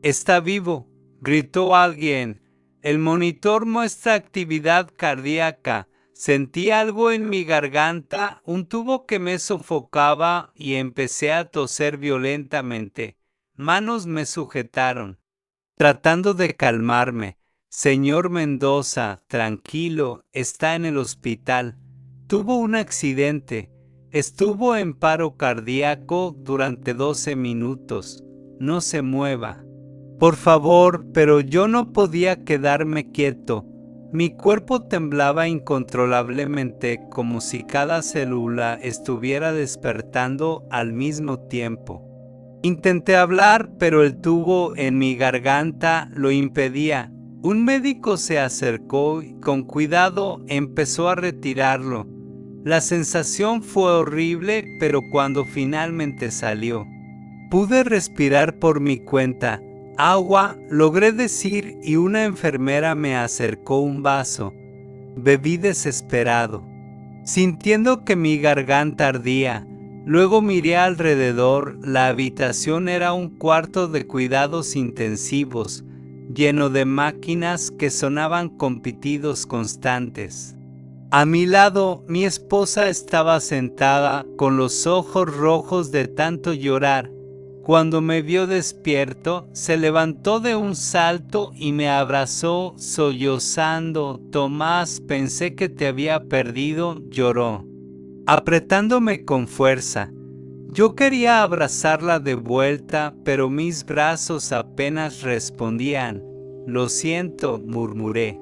Está vivo, gritó alguien. El monitor muestra actividad cardíaca. Sentí algo en mi garganta, un tubo que me sofocaba y empecé a toser violentamente. Manos me sujetaron, tratando de calmarme. Señor Mendoza, tranquilo, está en el hospital. Tuvo un accidente. Estuvo en paro cardíaco durante 12 minutos. No se mueva. Por favor, pero yo no podía quedarme quieto. Mi cuerpo temblaba incontrolablemente como si cada célula estuviera despertando al mismo tiempo. Intenté hablar, pero el tubo en mi garganta lo impedía. Un médico se acercó y con cuidado empezó a retirarlo. La sensación fue horrible, pero cuando finalmente salió, pude respirar por mi cuenta. Agua, logré decir, y una enfermera me acercó un vaso. Bebí desesperado, sintiendo que mi garganta ardía. Luego miré alrededor. La habitación era un cuarto de cuidados intensivos, lleno de máquinas que sonaban con pitidos constantes. A mi lado, mi esposa estaba sentada con los ojos rojos de tanto llorar. Cuando me vio despierto, se levantó de un salto y me abrazó sollozando. Tomás, pensé que te había perdido, lloró, apretándome con fuerza. Yo quería abrazarla de vuelta, pero mis brazos apenas respondían. Lo siento, murmuré.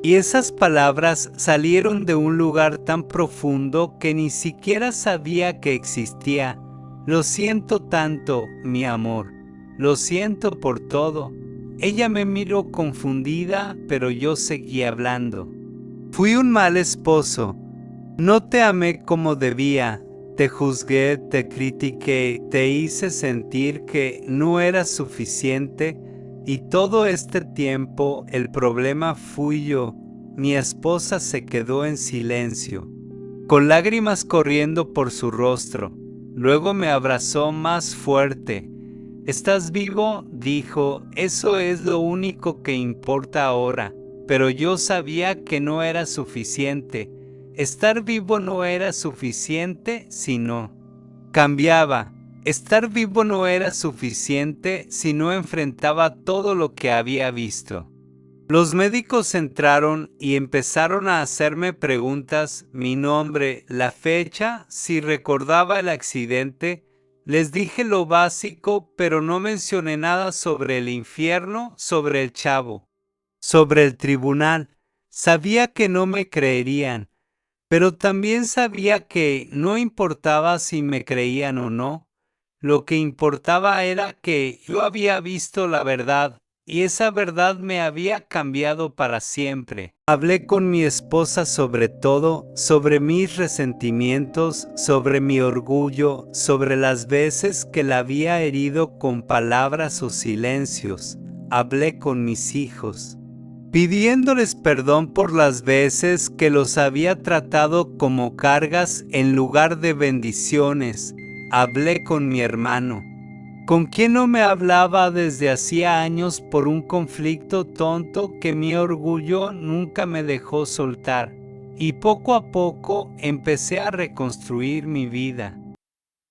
Y esas palabras salieron de un lugar tan profundo que ni siquiera sabía que existía. Lo siento tanto, mi amor. Lo siento por todo. Ella me miró confundida, pero yo seguí hablando. Fui un mal esposo. No te amé como debía. Te juzgué, te critiqué, te hice sentir que no eras suficiente. Y todo este tiempo el problema fui yo. Mi esposa se quedó en silencio, con lágrimas corriendo por su rostro. Luego me abrazó más fuerte. ¿Estás vivo?, dijo. Eso es lo único que importa ahora. Pero yo sabía que no era suficiente. Estar vivo no era suficiente si no cambiaba. Estar vivo no era suficiente si no enfrentaba todo lo que había visto. Los médicos entraron y empezaron a hacerme preguntas: mi nombre, la fecha, si recordaba el accidente. Les dije lo básico, pero no mencioné nada sobre el infierno, sobre el chavo, sobre el tribunal. Sabía que no me creerían, pero también sabía que no importaba si me creían o no. Lo que importaba era que yo había visto la verdad, y esa verdad me había cambiado para siempre. Hablé con mi esposa sobre todo, sobre mis resentimientos, sobre mi orgullo, sobre las veces que la había herido con palabras o silencios. Hablé con mis hijos, pidiéndoles perdón por las veces que los había tratado como cargas en lugar de bendiciones. Hablé con mi hermano, con quien no me hablaba desde hacía años por un conflicto tonto que mi orgullo nunca me dejó soltar. Y poco a poco empecé a reconstruir mi vida.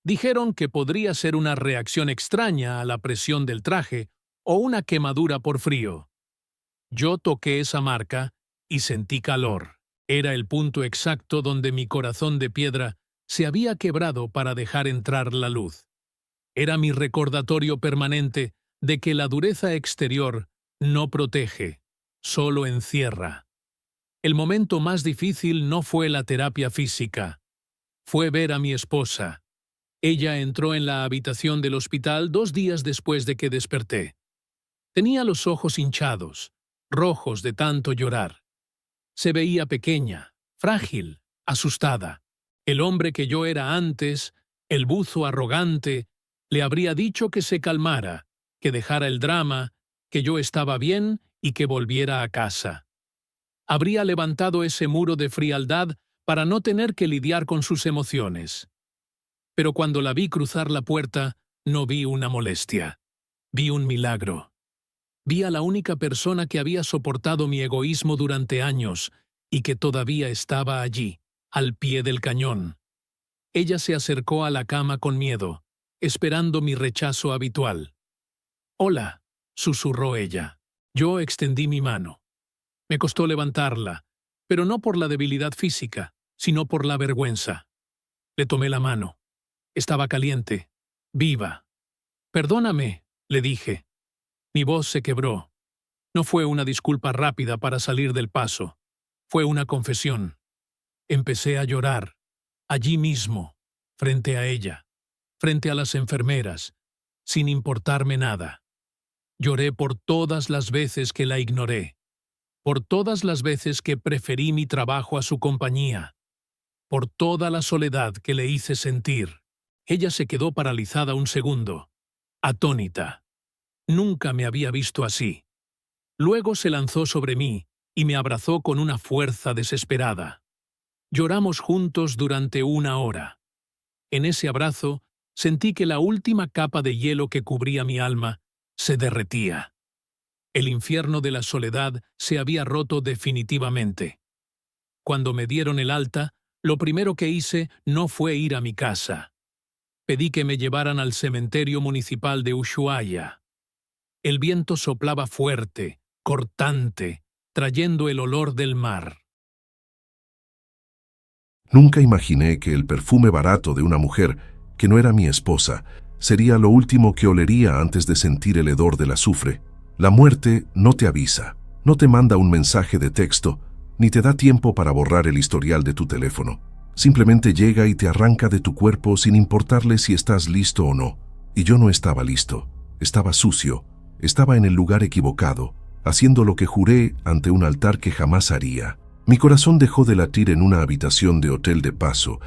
Dijeron que podría ser una reacción extraña a la presión del traje o una quemadura por frío. Yo toqué esa marca y sentí calor. Era el punto exacto donde mi corazón de piedra se había quebrado para dejar entrar la luz. Era mi recordatorio permanente de que la dureza exterior no protege, solo encierra. El momento más difícil no fue la terapia física, fue ver a mi esposa. Ella entró en la habitación del hospital 2 días después de que desperté. Tenía los ojos hinchados, rojos de tanto llorar. Se veía pequeña, frágil, asustada. El hombre que yo era antes, el buzo arrogante, le habría dicho que se calmara, que dejara el drama, que yo estaba bien y que volviera a casa. Habría levantado ese muro de frialdad para no tener que lidiar con sus emociones. Pero cuando la vi cruzar la puerta, no vi una molestia. Vi un milagro. Vi a la única persona que había soportado mi egoísmo durante años y que todavía estaba allí, al pie del cañón. Ella se acercó a la cama con miedo, esperando mi rechazo habitual. «Hola», susurró ella. Yo extendí mi mano. Me costó levantarla, pero no por la debilidad física, sino por la vergüenza. Le tomé la mano. Estaba caliente, viva. «Perdóname», le dije. Mi voz se quebró. No fue una disculpa rápida para salir del paso. Fue una confesión. Empecé a llorar, allí mismo, frente a ella, frente a las enfermeras, sin importarme nada. Lloré por todas las veces que la ignoré, por todas las veces que preferí mi trabajo a su compañía, por toda la soledad que le hice sentir. Ella se quedó paralizada un segundo, atónita. Nunca me había visto así. Luego se lanzó sobre mí y me abrazó con una fuerza desesperada. Lloramos juntos durante 1 hora. En ese abrazo sentí que la última capa de hielo que cubría mi alma se derretía. El infierno de la soledad se había roto definitivamente. Cuando me dieron el alta, lo primero que hice no fue ir a mi casa. Pedí que me llevaran al cementerio municipal de Ushuaia. El viento soplaba fuerte, cortante, trayendo el olor del mar. Nunca imaginé que el perfume barato de una mujer, que no era mi esposa, sería lo último que olería antes de sentir el hedor del azufre. La muerte no te avisa, no te manda un mensaje de texto, ni te da tiempo para borrar el historial de tu teléfono. Simplemente llega y te arranca de tu cuerpo sin importarle si estás listo o no. Y yo no estaba listo, estaba sucio, estaba en el lugar equivocado, haciendo lo que juré ante un altar que jamás haría. Mi corazón dejó de latir en una habitación de hotel de paso,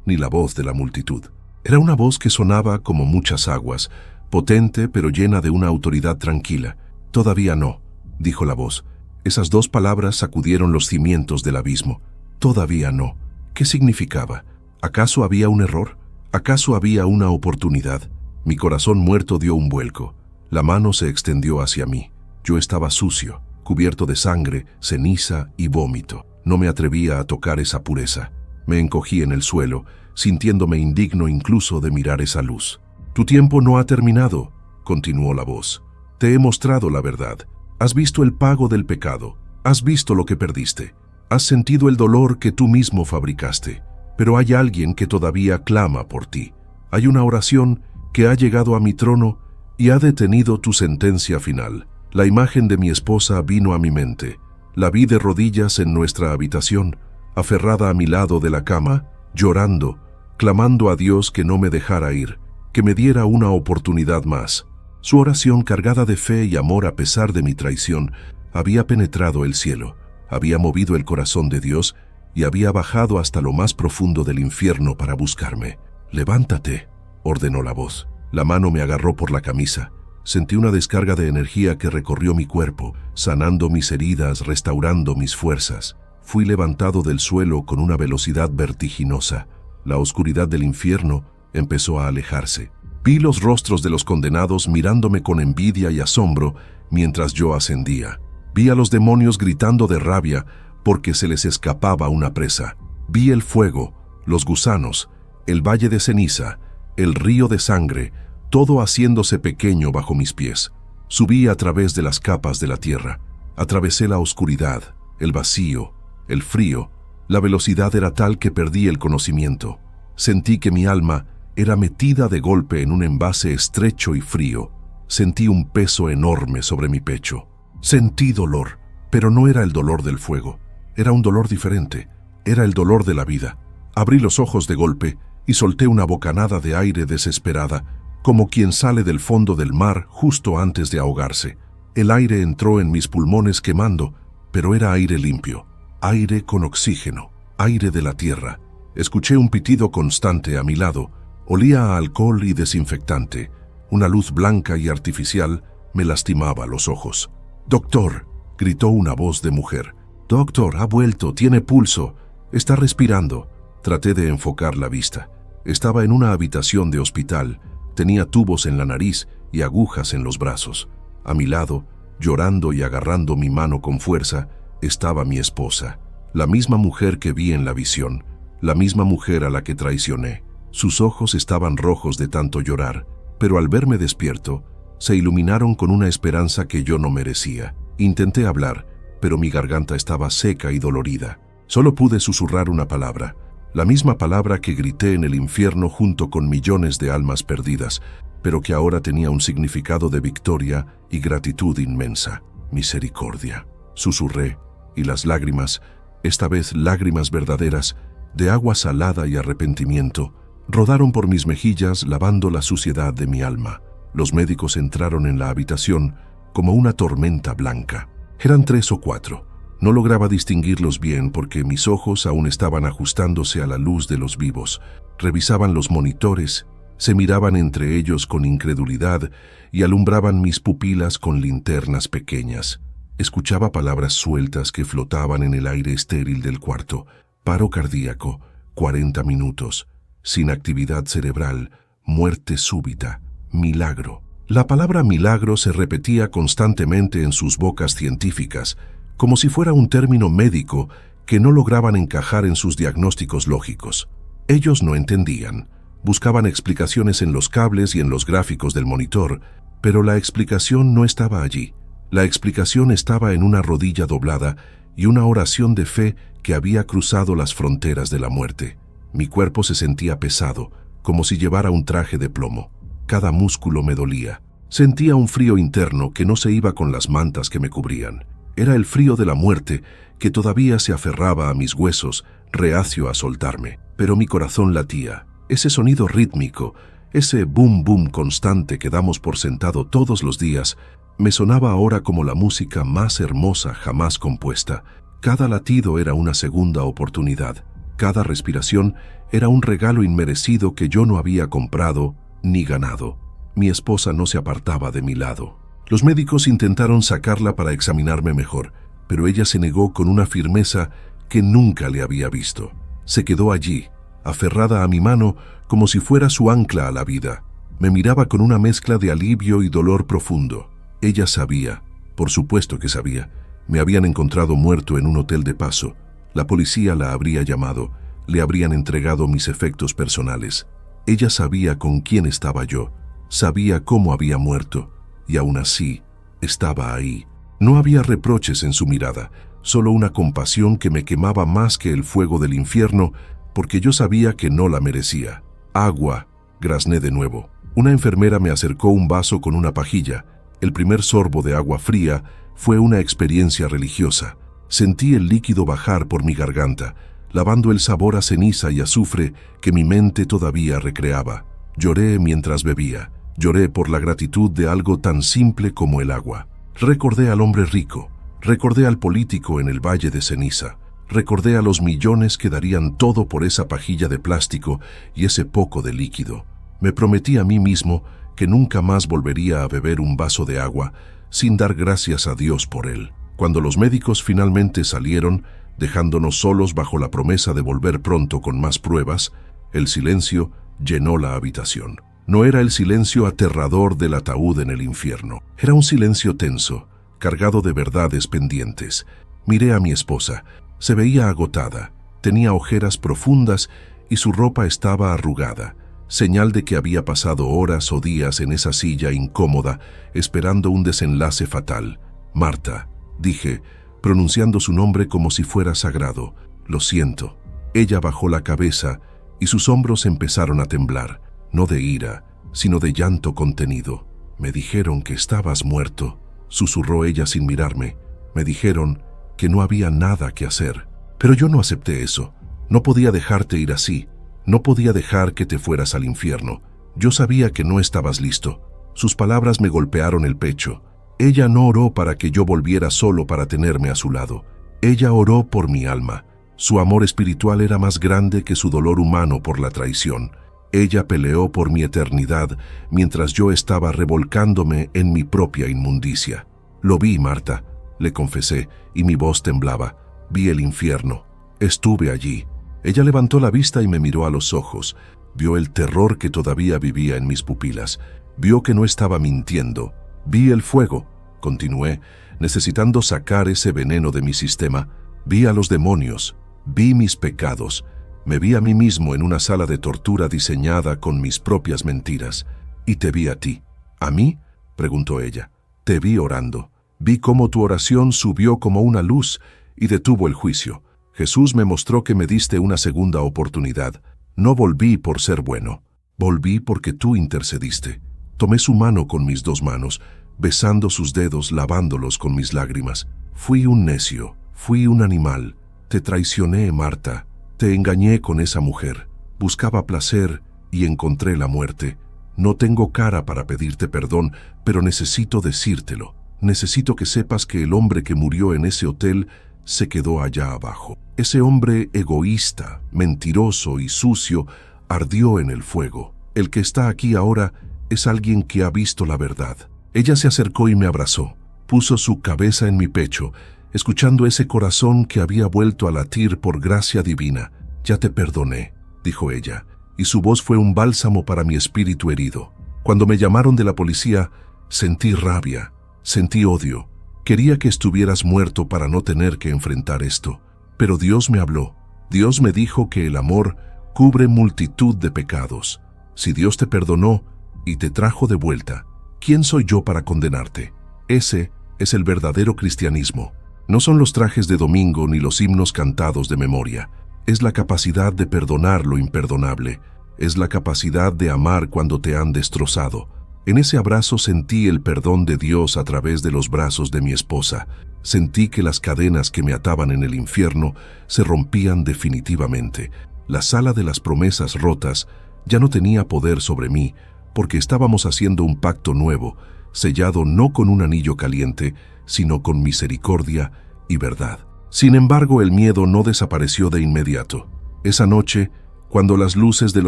ni la voz de la multitud. Era una voz que sonaba como muchas aguas, potente pero llena de una autoridad tranquila. «Todavía no», dijo la voz. Esas 2 palabras sacudieron los cimientos del abismo. «Todavía no». ¿Qué significaba? ¿Acaso había un error? ¿Acaso había una oportunidad? Mi corazón muerto dio un vuelco. La mano se extendió hacia mí. Yo estaba sucio, cubierto de sangre, ceniza y vómito. No me atrevía a tocar esa pureza. Me encogí en el suelo, sintiéndome indigno incluso de mirar esa luz. «Tu tiempo no ha terminado», continuó la voz. «Te he mostrado la verdad. Has visto el pago del pecado. Has visto lo que perdiste. Has sentido el dolor que tú mismo fabricaste. Pero hay alguien que todavía clama por ti. Hay una oración que ha llegado a mi trono y ha detenido tu sentencia final». La imagen de mi esposa vino a mi mente. La vi de rodillas en nuestra habitación, aferrada a mi lado de la cama, llorando, clamando a Dios que no me dejara ir, que me diera una oportunidad más. Su oración, cargada de fe y amor a pesar de mi traición, había penetrado el cielo, había movido el corazón de Dios y había bajado hasta lo más profundo del infierno para buscarme. «Levántate», ordenó la voz. La mano me agarró por la camisa. Sentí una descarga de energía que recorrió mi cuerpo, sanando mis heridas, restaurando mis fuerzas. Fui levantado del suelo con una velocidad vertiginosa. La oscuridad del infierno empezó a alejarse. Vi los rostros de los condenados mirándome con envidia y asombro mientras yo ascendía. Vi a los demonios gritando de rabia porque se les escapaba una presa. Vi el fuego, los gusanos, el valle de ceniza, el río de sangre, todo haciéndose pequeño bajo mis pies. Subí a través de las capas de la tierra. Atravesé la oscuridad, el vacío, el frío. La velocidad era tal que perdí el conocimiento. Sentí que mi alma era metida de golpe en un envase estrecho y frío. Sentí un peso enorme sobre mi pecho. Sentí dolor, pero no era el dolor del fuego. Era un dolor diferente. Era el dolor de la vida. Abrí los ojos de golpe y solté una bocanada de aire desesperada, como quien sale del fondo del mar justo antes de ahogarse. El aire entró en mis pulmones quemando, pero era aire limpio, aire con oxígeno, aire de la tierra. Escuché un pitido constante a mi lado, olía a alcohol y desinfectante. Una luz blanca y artificial me lastimaba los ojos. «Doctor», gritó una voz de mujer. «Doctor, ha vuelto, tiene pulso, está respirando». Traté de enfocar la vista. Estaba en una habitación de hospital. Tenía tubos en la nariz y agujas en los brazos. A mi lado, llorando y agarrando mi mano con fuerza, estaba mi esposa, la misma mujer que vi en la visión, la misma mujer a la que traicioné. Sus ojos estaban rojos de tanto llorar, pero al verme despierto, se iluminaron con una esperanza que yo no merecía. Intenté hablar, pero mi garganta estaba seca y dolorida. Solo pude susurrar una palabra, la misma palabra que grité en el infierno junto con millones de almas perdidas, pero que ahora tenía un significado de victoria y gratitud inmensa: misericordia. Susurré, y las lágrimas, esta vez lágrimas verdaderas, de agua salada y arrepentimiento, rodaron por mis mejillas lavando la suciedad de mi alma. Los médicos entraron en la habitación como una tormenta blanca. Eran 3 o 4. No lograba distinguirlos bien porque mis ojos aún estaban ajustándose a la luz de los vivos. Revisaban los monitores, se miraban entre ellos con incredulidad y alumbraban mis pupilas con linternas pequeñas. Escuchaba palabras sueltas que flotaban en el aire estéril del cuarto. Paro cardíaco, 40 minutos, sin actividad cerebral, muerte súbita, milagro. La palabra milagro se repetía constantemente en sus bocas científicas, como si fuera un término médico que no lograban encajar en sus diagnósticos lógicos. Ellos no entendían. Buscaban explicaciones en los cables y en los gráficos del monitor, pero la explicación no estaba allí. La explicación estaba en una rodilla doblada y una oración de fe que había cruzado las fronteras de la muerte. Mi cuerpo se sentía pesado, como si llevara un traje de plomo. Cada músculo me dolía. Sentía un frío interno que no se iba con las mantas que me cubrían. Era el frío de la muerte que todavía se aferraba a mis huesos, reacio a soltarme. Pero mi corazón latía. Ese sonido rítmico, ese boom boom constante que damos por sentado todos los días, me sonaba ahora como la música más hermosa jamás compuesta. Cada latido era una segunda oportunidad. Cada respiración era un regalo inmerecido que yo no había comprado ni ganado. Mi esposa no se apartaba de mi lado. Los médicos intentaron sacarla para examinarme mejor, pero ella se negó con una firmeza que nunca le había visto. Se quedó allí, aferrada a mi mano como si fuera su ancla a la vida. Me miraba con una mezcla de alivio y dolor profundo. Ella sabía, por supuesto que sabía. Me habían encontrado muerto en un hotel de paso. La policía la habría llamado, le habrían entregado mis efectos personales. Ella sabía con quién estaba yo, sabía cómo había muerto, y aún así estaba ahí. No había reproches en su mirada, solo una compasión que me quemaba más que el fuego del infierno, porque yo sabía que no la merecía. Agua, grazné de nuevo. Una enfermera me acercó un vaso con una pajilla. El primer sorbo de agua fría fue una experiencia religiosa. Sentí el líquido bajar por mi garganta, lavando el sabor a ceniza y azufre que mi mente todavía recreaba. Lloré mientras bebía. Lloré por la gratitud de algo tan simple como el agua. Recordé al hombre rico. Recordé al político en el Valle de Ceniza. Recordé a los millones que darían todo por esa pajilla de plástico y ese poco de líquido. Me prometí a mí mismo que nunca más volvería a beber un vaso de agua sin dar gracias a Dios por él. Cuando los médicos finalmente salieron, dejándonos solos bajo la promesa de volver pronto con más pruebas, el silencio llenó la habitación. No era el silencio aterrador del ataúd en el infierno. Era un silencio tenso, cargado de verdades pendientes. Miré a mi esposa. Se veía agotada. Tenía ojeras profundas y su ropa estaba arrugada, señal de que había pasado horas o días en esa silla incómoda, esperando un desenlace fatal. Marta, dije, pronunciando su nombre como si fuera sagrado. Lo siento. Ella bajó la cabeza y sus hombros empezaron a temblar. No de ira, sino de llanto contenido. Me dijeron que estabas muerto, susurró ella sin mirarme. Me dijeron que no había nada que hacer. Pero yo no acepté eso. No podía dejarte ir así. No podía dejar que te fueras al infierno. Yo sabía que no estabas listo. Sus palabras me golpearon el pecho. Ella no oró para que yo volviera solo para tenerme a su lado. Ella oró por mi alma. Su amor espiritual era más grande que su dolor humano por la traición. Ella peleó por mi eternidad mientras yo estaba revolcándome en mi propia inmundicia. Lo vi, Marta, le confesé, y mi voz temblaba. Vi el infierno. Estuve allí. Ella levantó la vista y me miró a los ojos. Vio el terror que todavía vivía en mis pupilas. Vio que no estaba mintiendo. Vi el fuego, continué, necesitando sacar ese veneno de mi sistema. Vi a los demonios, vi mis pecados, me vi a mí mismo en una sala de tortura diseñada con mis propias mentiras. Y te vi a ti. ¿A mí?, preguntó ella. Te vi orando. Vi cómo tu oración subió como una luz y detuvo el juicio. Jesús me mostró que me diste una segunda oportunidad. No volví por ser bueno. Volví porque tú intercediste. Tomé su mano con mis 2 manos, besando sus dedos, lavándolos con mis lágrimas. Fui un necio, fui un animal. Te traicioné, Marta. Te engañé con esa mujer. Buscaba placer y encontré la muerte. No tengo cara para pedirte perdón, pero necesito decírtelo. Necesito que sepas que el hombre que murió en ese hotel se quedó allá abajo. Ese hombre egoísta, mentiroso y sucio ardió en el fuego. El que está aquí ahora es alguien que ha visto la verdad. Ella se acercó y me abrazó. Puso su cabeza en mi pecho, escuchando ese corazón que había vuelto a latir por gracia divina. Ya te perdoné, dijo ella, y su voz fue un bálsamo para mi espíritu herido. Cuando me llamaron de la policía, sentí rabia, sentí odio. Quería que estuvieras muerto para no tener que enfrentar esto. Pero Dios me habló. Dios me dijo que el amor cubre multitud de pecados. Si Dios te perdonó y te trajo de vuelta, ¿quién soy yo para condenarte? Ese es el verdadero cristianismo. No son los trajes de domingo ni los himnos cantados de memoria. Es la capacidad de perdonar lo imperdonable. Es la capacidad de amar cuando te han destrozado. En ese abrazo sentí el perdón de Dios a través de los brazos de mi esposa. Sentí que las cadenas que me ataban en el infierno se rompían definitivamente. La sala de las promesas rotas ya no tenía poder sobre mí, porque estábamos haciendo un pacto nuevo, sellado no con un anillo caliente, sino con misericordia y verdad. Sin embargo, el miedo no desapareció de inmediato. Esa noche, cuando las luces del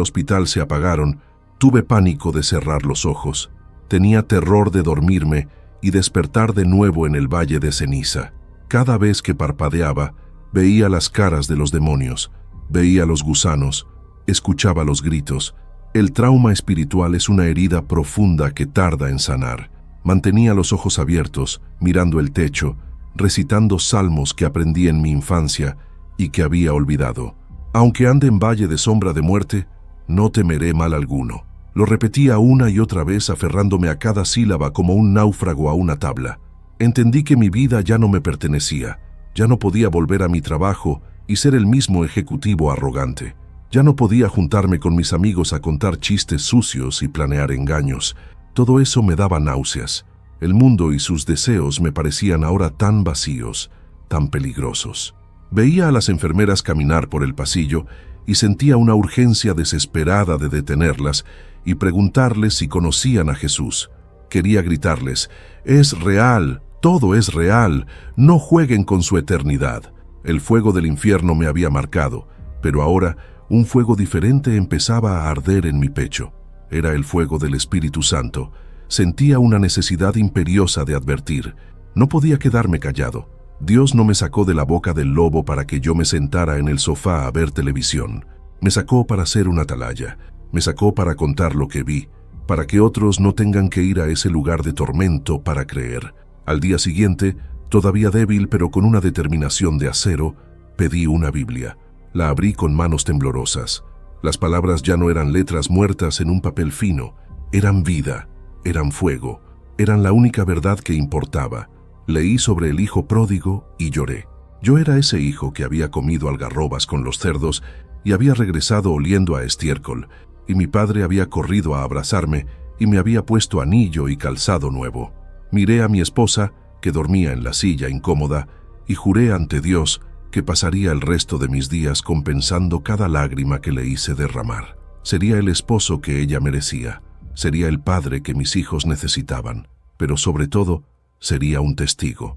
hospital se apagaron, tuve pánico de cerrar los ojos. Tenía terror de dormirme y despertar de nuevo en el valle de ceniza. Cada vez que parpadeaba, veía las caras de los demonios, veía los gusanos, escuchaba los gritos. El trauma espiritual es una herida profunda que tarda en sanar. Mantenía los ojos abiertos, mirando el techo, recitando salmos que aprendí en mi infancia y que había olvidado. Aunque ande en valle de sombra de muerte, no temeré mal alguno. Lo repetía una y otra vez, aferrándome a cada sílaba como un náufrago a una tabla. Entendí que mi vida ya no me pertenecía. Ya no podía volver a mi trabajo y ser el mismo ejecutivo arrogante. Ya no podía juntarme con mis amigos a contar chistes sucios y planear engaños. Todo eso me daba náuseas. El mundo y sus deseos me parecían ahora tan vacíos, tan peligrosos. Veía a las enfermeras caminar por el pasillo y sentía una urgencia desesperada de detenerlas y preguntarles si conocían a Jesús. Quería gritarles: «Es real, todo es real, no jueguen con su eternidad». El fuego del infierno me había marcado, pero ahora un fuego diferente empezaba a arder en mi pecho. Era el fuego del Espíritu Santo. Sentía una necesidad imperiosa de advertir. No podía quedarme callado. Dios no me sacó de la boca del lobo para que yo me sentara en el sofá a ver televisión. Me sacó para ser un atalaya. Me sacó para contar lo que vi, para que otros no tengan que ir a ese lugar de tormento para creer. Al día siguiente, todavía débil pero con una determinación de acero, pedí una Biblia. La abrí con manos temblorosas. Las palabras ya no eran letras muertas en un papel fino. Eran vida, eran fuego, eran la única verdad que importaba. Leí sobre el hijo pródigo y lloré. Yo era ese hijo que había comido algarrobas con los cerdos y había regresado oliendo a estiércol, y mi padre había corrido a abrazarme y me había puesto anillo y calzado nuevo. Miré a mi esposa, que dormía en la silla incómoda, y juré ante Dios que pasaría el resto de mis días compensando cada lágrima que le hice derramar. Sería el esposo que ella merecía, sería el padre que mis hijos necesitaban, pero sobre todo, sería un testigo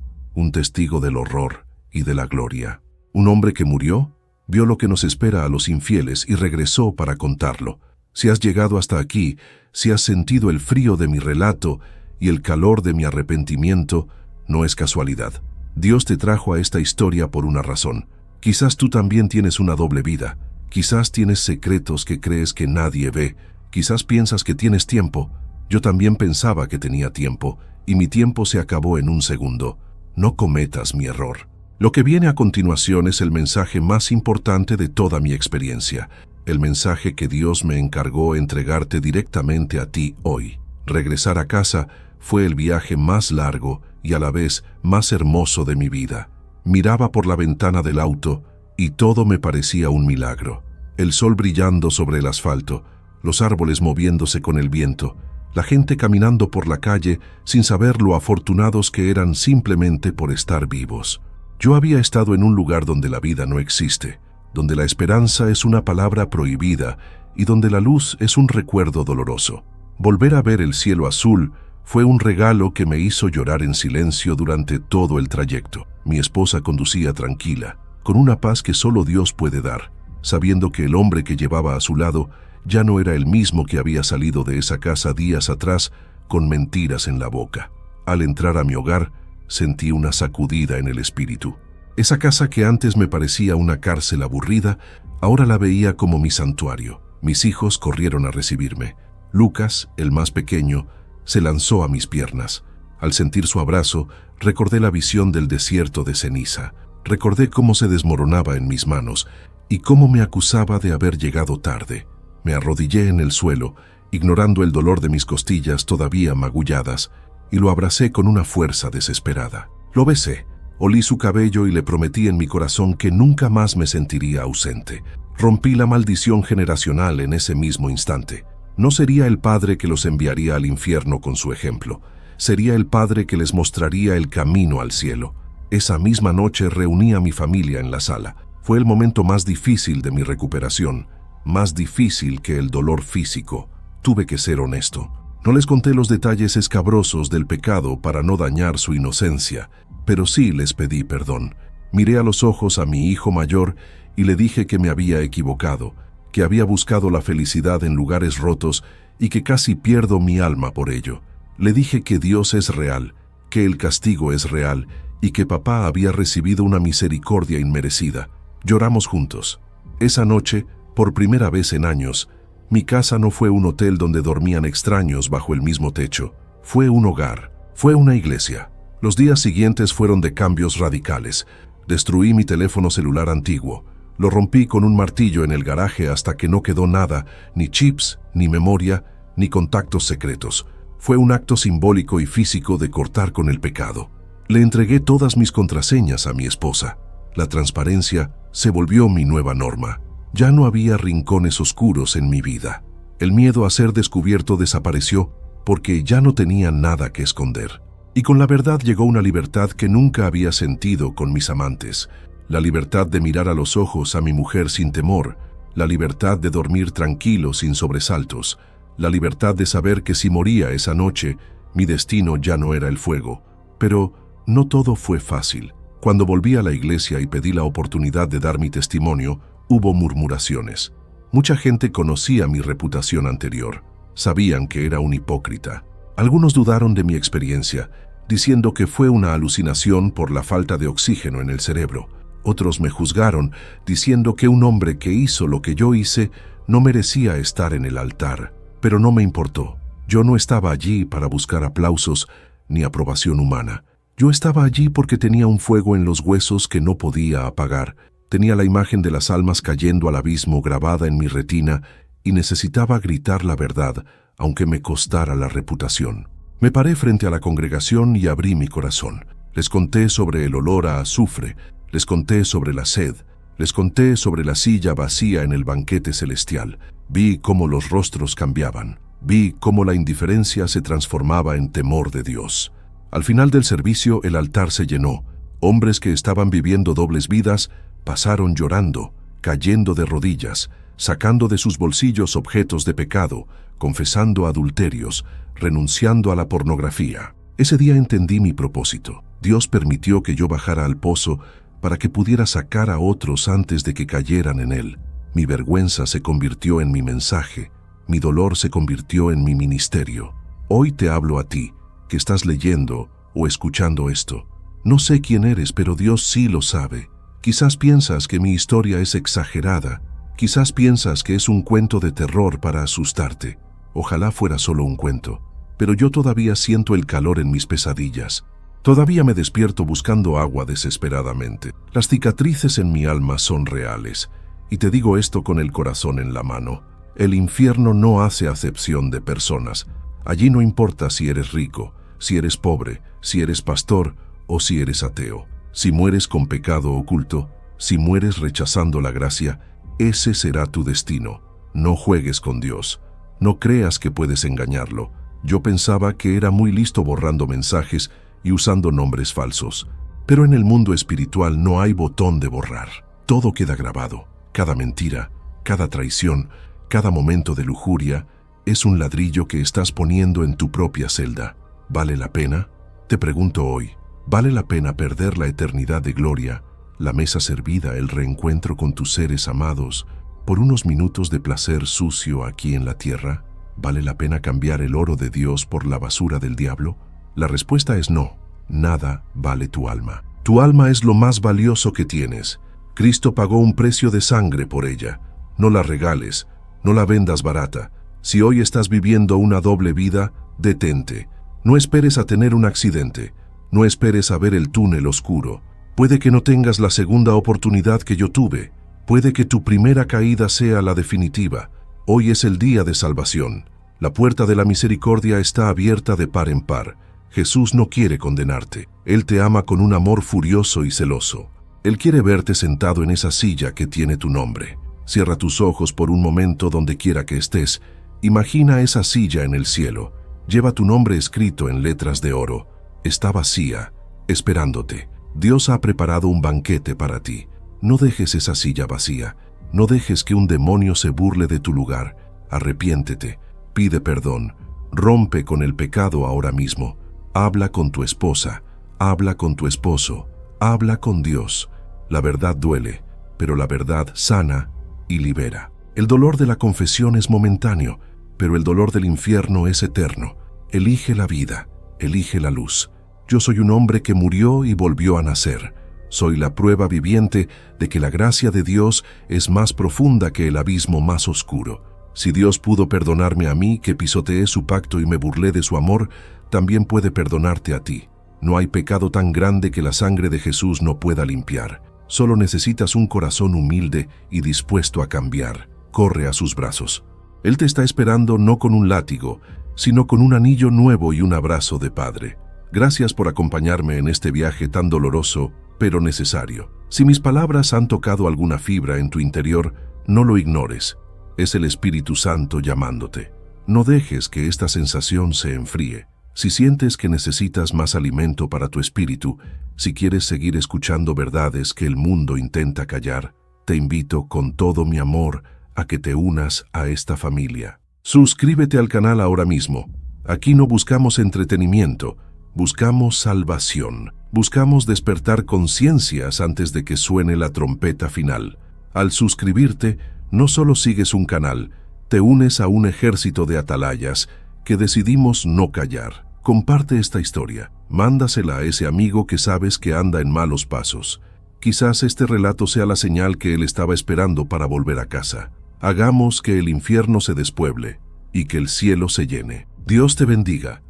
del horror y de la gloria. Un hombre que murió, vio lo que nos espera a los infieles y regresó para contarlo. Si has llegado hasta aquí, si has sentido el frío de mi relato y el calor de mi arrepentimiento, no es casualidad. Dios te trajo a esta historia por una razón. Quizás tú también tienes una doble vida. Quizás tienes secretos que crees que nadie ve. Quizás piensas que tienes tiempo. Yo también pensaba que tenía tiempo y mi tiempo se acabó en un segundo. No cometas mi error. Lo que viene a continuación es el mensaje más importante de toda mi experiencia, el mensaje que Dios me encargó entregarte directamente a ti hoy. Regresar a casa fue el viaje más largo y a la vez más hermoso de mi vida. Miraba por la ventana del auto y todo me parecía un milagro. El sol brillando sobre el asfalto, los árboles moviéndose con el viento, la gente caminando por la calle sin saber lo afortunados que eran simplemente por estar vivos. Yo había estado en un lugar donde la vida no existe, donde la esperanza es una palabra prohibida y donde la luz es un recuerdo doloroso. Volver a ver el cielo azul fue un regalo que me hizo llorar en silencio durante todo el trayecto. Mi esposa conducía tranquila, con una paz que solo Dios puede dar, sabiendo que el hombre que llevaba a su lado ya no era el mismo que había salido de esa casa días atrás con mentiras en la boca. Al entrar a mi hogar, sentí una sacudida en el espíritu. Esa casa que antes me parecía una cárcel aburrida, ahora la veía como mi santuario. Mis hijos corrieron a recibirme. Lucas, el más pequeño, se lanzó a mis piernas. Al sentir su abrazo, recordé la visión del desierto de ceniza. Recordé cómo se desmoronaba en mis manos y cómo me acusaba de haber llegado tarde. Me arrodillé en el suelo, ignorando el dolor de mis costillas todavía magulladas, y lo abracé con una fuerza desesperada. Lo besé, olí su cabello y le prometí en mi corazón que nunca más me sentiría ausente. Rompí la maldición generacional en ese mismo instante. No sería el padre que los enviaría al infierno con su ejemplo. Sería el padre que les mostraría el camino al cielo. Esa misma noche reuní a mi familia en la sala. Fue el momento más difícil de mi recuperación, más difícil que el dolor físico. Tuve que ser honesto. No les conté los detalles escabrosos del pecado para no dañar su inocencia, pero sí les pedí perdón. Miré a los ojos a mi hijo mayor y le dije que me había equivocado, que había buscado la felicidad en lugares rotos y que casi pierdo mi alma por ello. Le dije que Dios es real, que el castigo es real y que papá había recibido una misericordia inmerecida. Lloramos juntos. Esa noche, por primera vez en años, mi casa no fue un hotel donde dormían extraños bajo el mismo techo. Fue un hogar, fue una iglesia. Los días siguientes fueron de cambios radicales. Destruí mi teléfono celular antiguo. Lo rompí con un martillo en el garaje hasta que no quedó nada, ni chips, ni memoria, ni contactos secretos. Fue un acto simbólico y físico de cortar con el pecado. Le entregué todas mis contraseñas a mi esposa. La transparencia se volvió mi nueva norma. Ya no había rincones oscuros en mi vida. El miedo a ser descubierto desapareció porque ya no tenía nada que esconder. Y con la verdad llegó una libertad que nunca había sentido con mis amantes. La libertad de mirar a los ojos a mi mujer sin temor, la libertad de dormir tranquilo sin sobresaltos, la libertad de saber que si moría esa noche, mi destino ya no era el fuego. Pero no todo fue fácil. Cuando volví a la iglesia y pedí la oportunidad de dar mi testimonio, hubo murmuraciones. Mucha gente conocía mi reputación anterior. Sabían que era un hipócrita. Algunos dudaron de mi experiencia, diciendo que fue una alucinación por la falta de oxígeno en el cerebro. Otros me juzgaron, diciendo que un hombre que hizo lo que yo hice no merecía estar en el altar. Pero no me importó. Yo no estaba allí para buscar aplausos ni aprobación humana. Yo estaba allí porque tenía un fuego en los huesos que no podía apagar. Tenía la imagen de las almas cayendo al abismo grabada en mi retina y necesitaba gritar la verdad, aunque me costara la reputación. Me paré frente a la congregación y abrí mi corazón. Les conté sobre el olor a azufre, les conté sobre la sed, les conté sobre la silla vacía en el banquete celestial. Vi cómo los rostros cambiaban. Vi cómo la indiferencia se transformaba en temor de Dios. Al final del servicio el altar se llenó. Hombres que estaban viviendo dobles vidas pasaron llorando, cayendo de rodillas, sacando de sus bolsillos objetos de pecado, confesando adulterios, renunciando a la pornografía. Ese día entendí mi propósito. Dios permitió que yo bajara al pozo para que pudiera sacar a otros antes de que cayeran en él. Mi vergüenza se convirtió en mi mensaje, mi dolor se convirtió en mi ministerio. Hoy te hablo a ti, que estás leyendo o escuchando esto. No sé quién eres, pero Dios sí lo sabe. Quizás piensas que mi historia es exagerada. Quizás piensas que es un cuento de terror para asustarte. Ojalá fuera solo un cuento. pero yo todavía siento el calor en mis pesadillas. Todavía me despierto buscando agua desesperadamente. Las cicatrices en mi alma son reales, y te digo esto con el corazón en la mano. El infierno no hace acepción de personas. Allí no importa si eres rico, si eres pobre, si eres pastor o si eres ateo. Si mueres con pecado oculto, si mueres rechazando la gracia, ese será tu destino. No juegues con Dios. No creas que puedes engañarlo. Yo pensaba que era muy listo borrando mensajes y usando nombres falsos. Pero en el mundo espiritual no hay botón de borrar. Todo queda grabado. Cada mentira, cada traición, cada momento de lujuria es un ladrillo que estás poniendo en tu propia celda. ¿Vale la pena? Te pregunto hoy, ¿vale la pena perder la eternidad de gloria, la mesa servida, el reencuentro con tus seres amados, por unos minutos de placer sucio aquí en la tierra? ¿Vale la pena cambiar el oro de Dios por la basura del diablo? La respuesta es no. Nada vale tu alma. Tu alma es lo más valioso que tienes. Cristo pagó un precio de sangre por ella. No la regales, no la vendas barata. Si hoy estás viviendo una doble vida, detente. No esperes a tener un accidente. No esperes a ver el túnel oscuro. Puede que no tengas la segunda oportunidad que yo tuve. Puede que tu primera caída sea la definitiva. Hoy es el día de salvación. La puerta de la misericordia está abierta de par en par. Jesús no quiere condenarte. Él te ama con un amor furioso y celoso. Él quiere verte sentado en esa silla que tiene tu nombre. Cierra tus ojos por un momento donde quiera que estés. Imagina esa silla en el cielo. Lleva tu nombre escrito en letras de oro. Está vacía, esperándote. Dios ha preparado un banquete para ti. No dejes esa silla vacía. No dejes que un demonio se burle de tu lugar. Arrepiéntete, pide perdón, rompe con el pecado ahora mismo. Habla con tu esposa, habla con tu esposo, habla con Dios. La verdad duele, pero la verdad sana y libera. El dolor de la confesión es momentáneo, pero el dolor del infierno es eterno. Elige la vida, elige la luz. Yo soy un hombre que murió y volvió a nacer. Soy la prueba viviente de que la gracia de Dios es más profunda que el abismo más oscuro. Si Dios pudo perdonarme a mí, que pisoteé su pacto y me burlé de su amor, también puede perdonarte a ti. No hay pecado tan grande que la sangre de Jesús no pueda limpiar. Solo necesitas un corazón humilde y dispuesto a cambiar. Corre a sus brazos. Él te está esperando no con un látigo, sino con un anillo nuevo y un abrazo de padre. Gracias por acompañarme en este viaje tan doloroso, pero necesario. Si mis palabras han tocado alguna fibra en tu interior, no lo ignores. Es el Espíritu Santo llamándote. No dejes que esta sensación se enfríe. Si sientes que necesitas más alimento para tu espíritu, si quieres seguir escuchando verdades que el mundo intenta callar, te invito con todo mi amor a que te unas a esta familia. Suscríbete al canal ahora mismo. Aquí no buscamos entretenimiento, buscamos salvación. Buscamos despertar conciencias antes de que suene la trompeta final. Al suscribirte, no solo sigues un canal, te unes a un ejército de atalayas que decidimos no callar. Comparte esta historia. Mándasela a ese amigo que sabes que anda en malos pasos. Quizás este relato sea la señal que él estaba esperando para volver a casa. Hagamos que el infierno se despueble y que el cielo se llene. Dios te bendiga.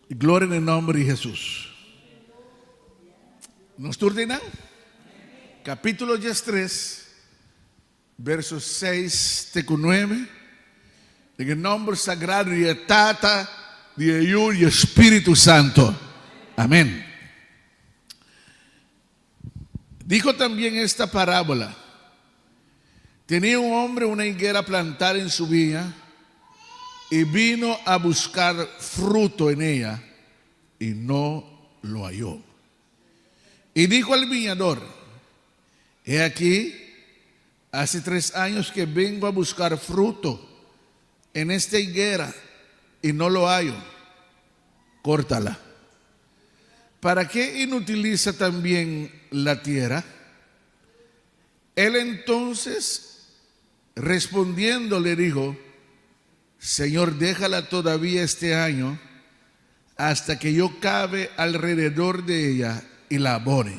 Gloria en el nombre de Jesús. ¿Nos ordenan? Capítulo 3, versos 6 a 9. En el nombre sagrado de Tata, de Hijo y Espíritu Santo. Amén. Dijo también esta parábola. Tenía un hombre una higuera plantada en su viña y vino a buscar fruto en ella y no lo halló. Y dijo al viñador: he aquí, hace 3 años que vengo a buscar fruto en esta higuera y no lo hallo. Córtala. ¿Para qué inutiliza también la tierra? Él entonces, respondiendo, le dijo: Señor, déjala todavía este año hasta que yo cabe alrededor de ella y la abone.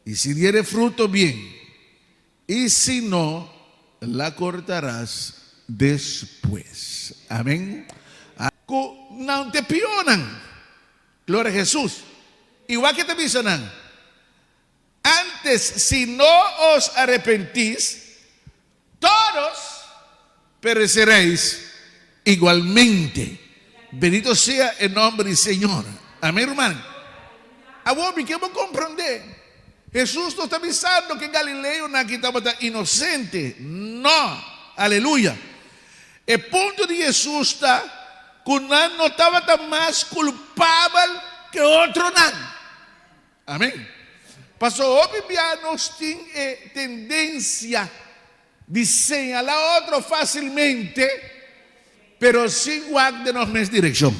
Y si diere fruto, bien, y si no, la cortarás después. Amén. Não te pionan. Gloria a Jesús. Igual que te mencionan. Antes, si no os arrepentís, todos pereceréis igualmente. Bendito sea el nombre del Señor. Amén, hermano. Agora, que vamos compreender. Jesús não está avisando que Galileu não estava inocente. Não. Aleluia. O ponto de Jesus está que não estava tão mais culpável que outro não. Amém. Pastor, obviamente tem tendência de señalar outro facilmente, pero sem guardar na mesma direção.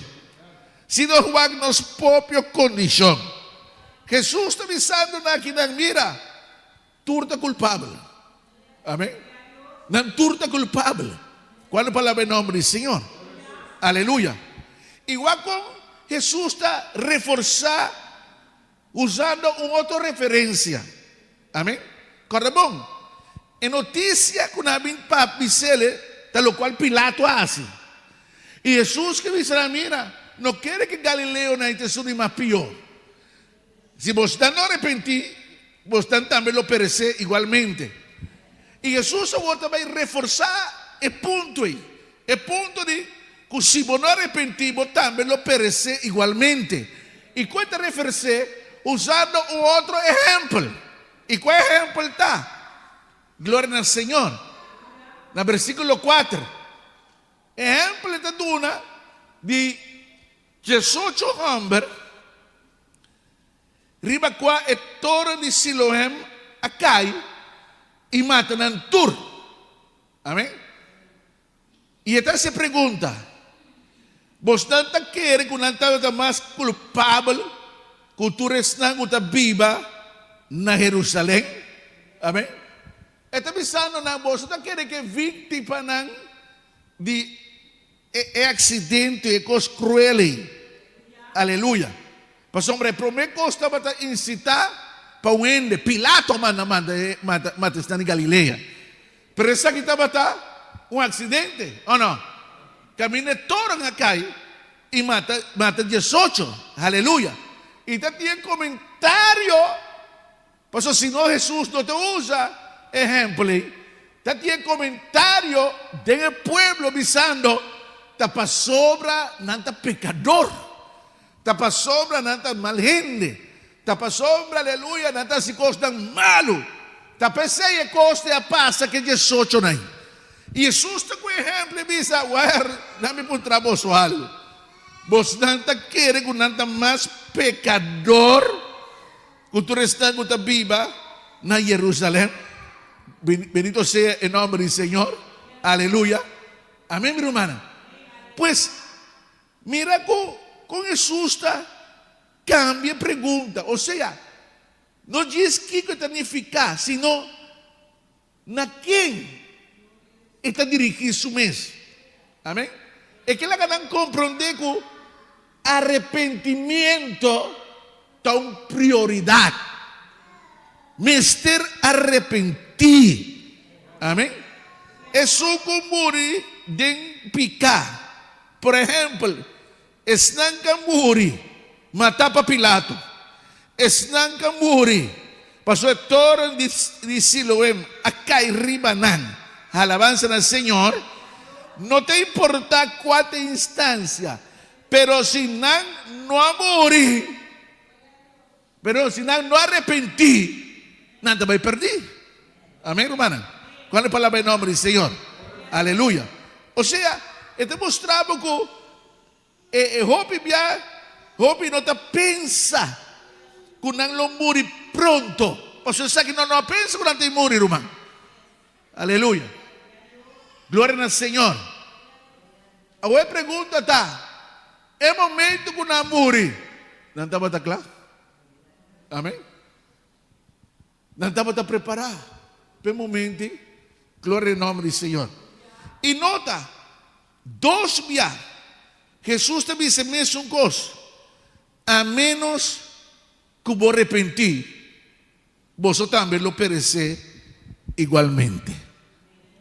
Se nós guardamos na própria condição. Jesus está avisando aqui, mira, tu estás culpável. Amém? Não, tu estás culpável. Qual é a palavra em nome do Senhor? Aleluia. Igual com Jesus está reforçando, usando uma outra referência. Amém? Corre bom? É notícia que na minha papi sele, tal qual Pilato faz. E Jesus que diz, mira, não quer que Galileu não esteja mais pior. Se você não arrepentir, você também lo perecer igualmente. E Jesus agora vai reforçar o ponto aí. O ponto de que se você não arrepentir, você também lo perecer igualmente. E quando referir, usando um outro exemplo. E qual exemplo está? Glória ao Senhor. No versículo 4. Exemplo está duna de 18 homens. Riba qua e torre di Siloem a cai e matan a Tur. Amém? E então se pergunta: você não quer que não está mais culpável que tu restas está viva na Jerusalém? Amém? Então pensando na você não quer que vítima não de acidente e coisas crueles. Aleluia. Mas homem, primeiro coisa para incitar para o ende. Pilato mata está em Galileia. Pero essa aqui estava acidente, ou não? Camina todo na calle e mata 18. Aleluia. E está tem comentário. Por isso, se não Jesus não te usa exemplo, está tem comentário do pueblo avisando, está para sobra nada pecador. Está sobra nada mal gente. Está sobra, aleluia, nada se costa malo. Está pensando em costa a passa que 18 não. E Jesus está com exemplo e diz, dá-me para trabalho algo. Você não está querendo que nada mais pecador que tu restante está viva na Jerusalém. Bendito seja o nome do Senhor. Aleluia. Amém, minha irmã? Pues, mira com Jesus cambia a pergunta. Ou seja, não diz que significa, sino na quem está dirigido isso mesmo. Amém? É que ela não compreende que arrependimento está uma prioridade. Mister arrepentir. Amém? É só como de picar. Por exemplo, esnanca muri, matar para Pilato. Esnanca muri, passou a torre de Siloem, a cair ribanan. Alabanza al Señor. No te importa cuánta instancia, pero si no morir, pero si no arrepentir, nada va a perder. Amén, hermana. ¿Cuál es la palabra en nombre del Señor? Aleluya. O sea, este mostramos que Job no te pensa que no lo muri pronto. O sea, que no pensa que no te morir, hermano. Aleluya. Glória ao Senhor. Agora a pergunta está: é momento que não morre? Não estava claro? Amém? Não estava preparado. Para o momento, glória ao nome do Senhor. E nota, dois dias, Jesus também disse a mesma coisa. A menos que vos arrepentir, vos também lo perecer igualmente.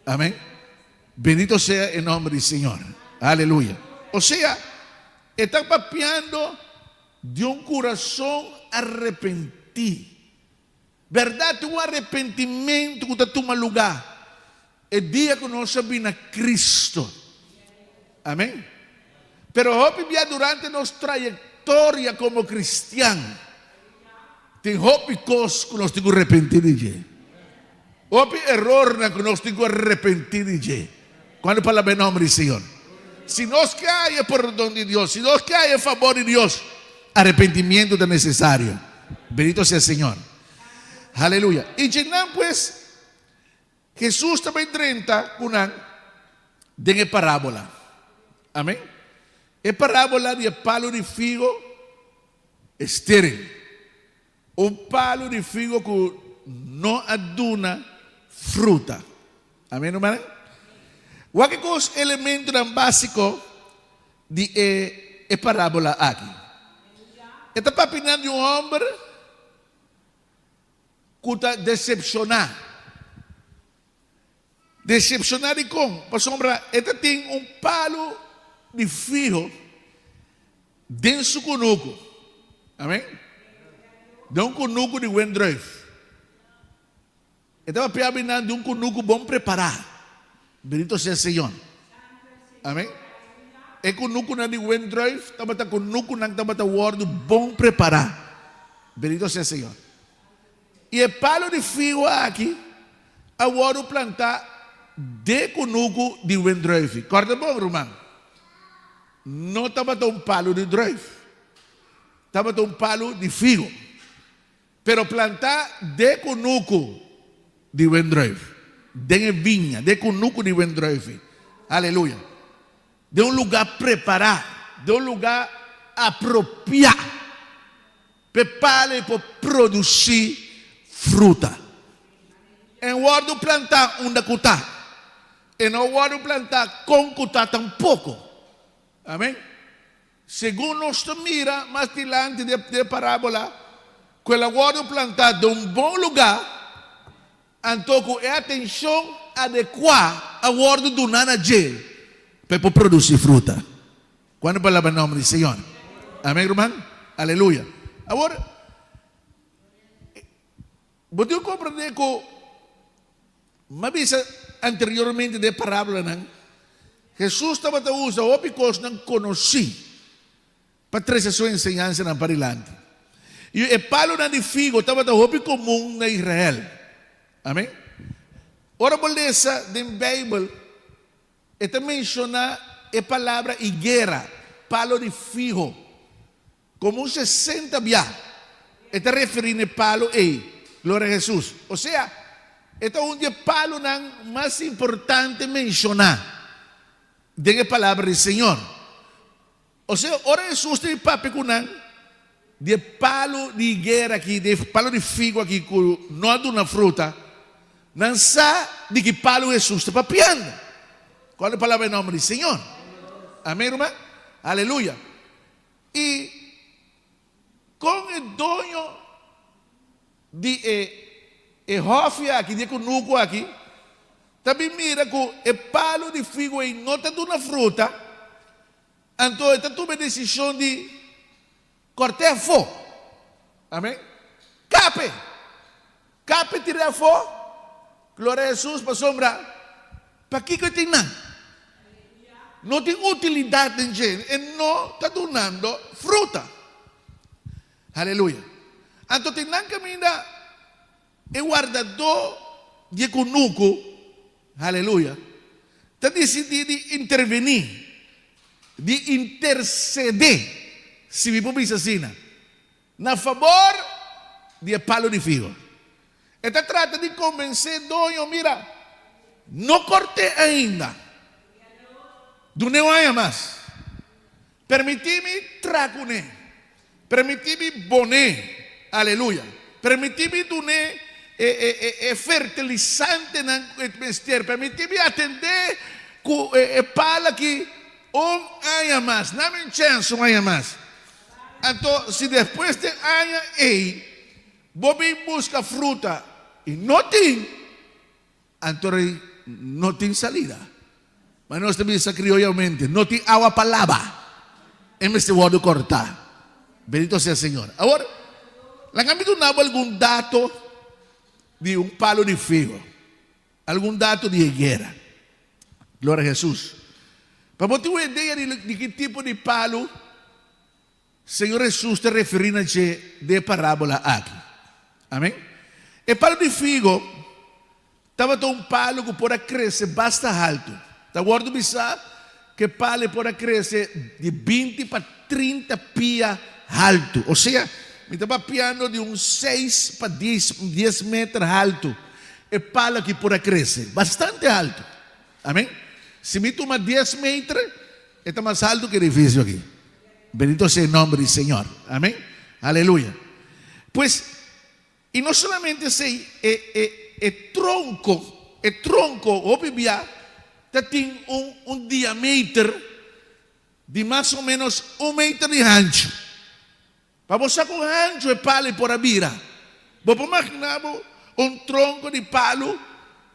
Amén. Bendito sea el nombre del Señor. Aleluya. O sea, está papeando de un corazón arrepentido. Verdade, um arrependimento que está tomando lugar. É dia que nós vimos a Cristo. Amém? Pero hope durante nossa trajetória como cristiano, tem hope coisas que nós temos que arrepender de. Hope erro que nós temos que arrepender de. Quando fala em nome do Senhor. Se nós caímos por perdão de Deus, se nós caímos a favor de Deus, arrependimento é necessário. Bendito seja o Senhor. Aleluya. Y llenan pues, Jesús también 30 kunan de parábola. Amén. Es parábola de palo de figo estéril. Un palo de figo que no aduna fruta. Amén, hermano. ¿Cuál cosa elemento tan básico de parábola aquí? Está papinando de un hombre que decepcionar. Decepcionar de como? Para sombra, este tem palo de fio dentro do conuco. Amém? De conuco de Wendrive. Estava pensando de conuco bom preparado. Bendito seja o Senhor. Amém? É conuco na de Wendrive, estava conuco na estava word bom preparado. Bendito seja o Senhor. E o palo de fio aqui, agora plantar de conuco de Wendrive. Corta bom, irmão? Não estava palo de drive. Estava palo de fio. Pero plantar de conuco de Wendrive. De vinha, de conuco de Wendrive. Aleluia. De lugar preparado. De lugar apropriado. Para produzir fruta. En guardo plantar onde cutar. E não guardo plantar com cutar tampouco. Amém? Segundo nós mira mais adiante de parábola, que ela guardo plantar de bom lugar, então é atenção adequada a guardo do nana para produzir fruta. Quando palavra em nome do Senhor. Amém, irmão? Aleluia. Agora, você compreende que uma vez anteriormente de parábola, Jesus estava usando ópicos não conheci para trazer sua ensinança na parilante. E o palo de figo estava ópico comum na Israel. Amém? Ora, beleza, da Bíblia, está menciona a palavra higuera, palo de figo, como 60 via. Está referindo a palo e glória a Jesus. Ou seja, este é um palo mais importante mencionar de a palavra do Senhor. Ou seja, ora Jesus tem papo com de palo de higuera aqui, de palo de figo aqui, que não há uma fruta, não sabe de que palo Jesus está papiando. Qual é a palavra em nome do Senhor? Amém, irmã? Aleluia. E com o dono de Hofia aqui, de conuco aqui, também mira que o palo de figo aí não está dando fruta, então está tomando a decisão de cortar fogo. Amém? Cape tirar fogo. Glória a Jesus, para sombra. Para que tem nada? Não tem utilidade em gente e não está dando fruta. Aleluia. Então tem nada que ainda é guardador de conuco. Aleluia. Está decidido de intervenir, de interceder, se me pode dizer assim, na favor de palo de figo. Está trata de convencer dono, mira, não cortei ainda, do não há mais. Permiti-me tracuné, permiti-me boné, aleluia. Permiti-me doné fertilizante na atmosfera, permiti-me atender com pala que há mais, não me chance há mais. Então, se depois de há vou buscar fruta e não tem, então não tem salida. Mas nós também criolhamente, não tem água para lavar. Em este modo cortar. Bendito sea o Senhor. Agora, lang kami donava algum dato de um palo de figo. Algum dato de higuera. Glória a Jesus. Para ter uma ideia de que tipo de palo Senhor Jesus está referindo de parábola aqui. Amém? O palo de figo estava um palo que pode crescer bastante alto. Está guardando pensar que palo pode crescer de 20 para 30 pia alto. Ou seja, me estava piando de uns 6 para 10 metros alto. O palo que pode crescer bastante alto. Amém? Se me toma 10 metros, está mais alto que o edifício aqui. Bendito sea el nombre del Señor. Amén. Aleluya. Pues, y no solamente ese el tronco, obvia, tiene un diámetro de más o menos 1 metro de ancho. Vamos a con ancho de palo por abira. Vamos a imaginar un tronco de palo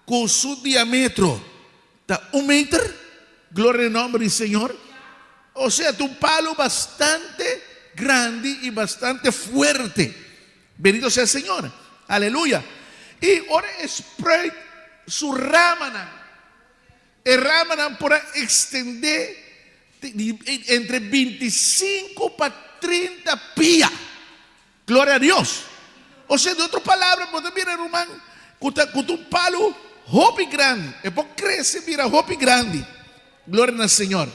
con su diámetro. ¿Está 1 metro? Gloria al nombre del Señor. O sea, un palo bastante grande y bastante fuerte. Bendito sea el Señor. Aleluya. Y ahora spray su rámana. El rámana podrá extender entre 25 para 30 pía. Gloria a Dios. O sea, de otras palabras, podemos ver hermano, con un palo hopi grande. Después crece, mira, hopi grande. Gloria al Señor.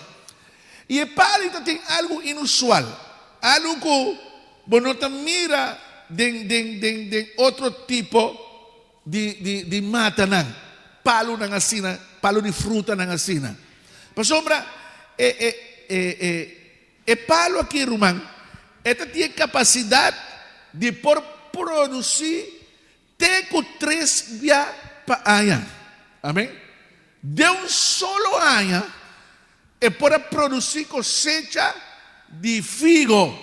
E o pálito tem algo inusual, algo que você não mira de outro tipo de mata, não. Palo não assim, palo de fruta não assim. Por sombra, o palo aqui, irmão, ele tem capacidade de produzir até 3 dias para ano. Amém? De um solo ano, pode produzir cosecha de figo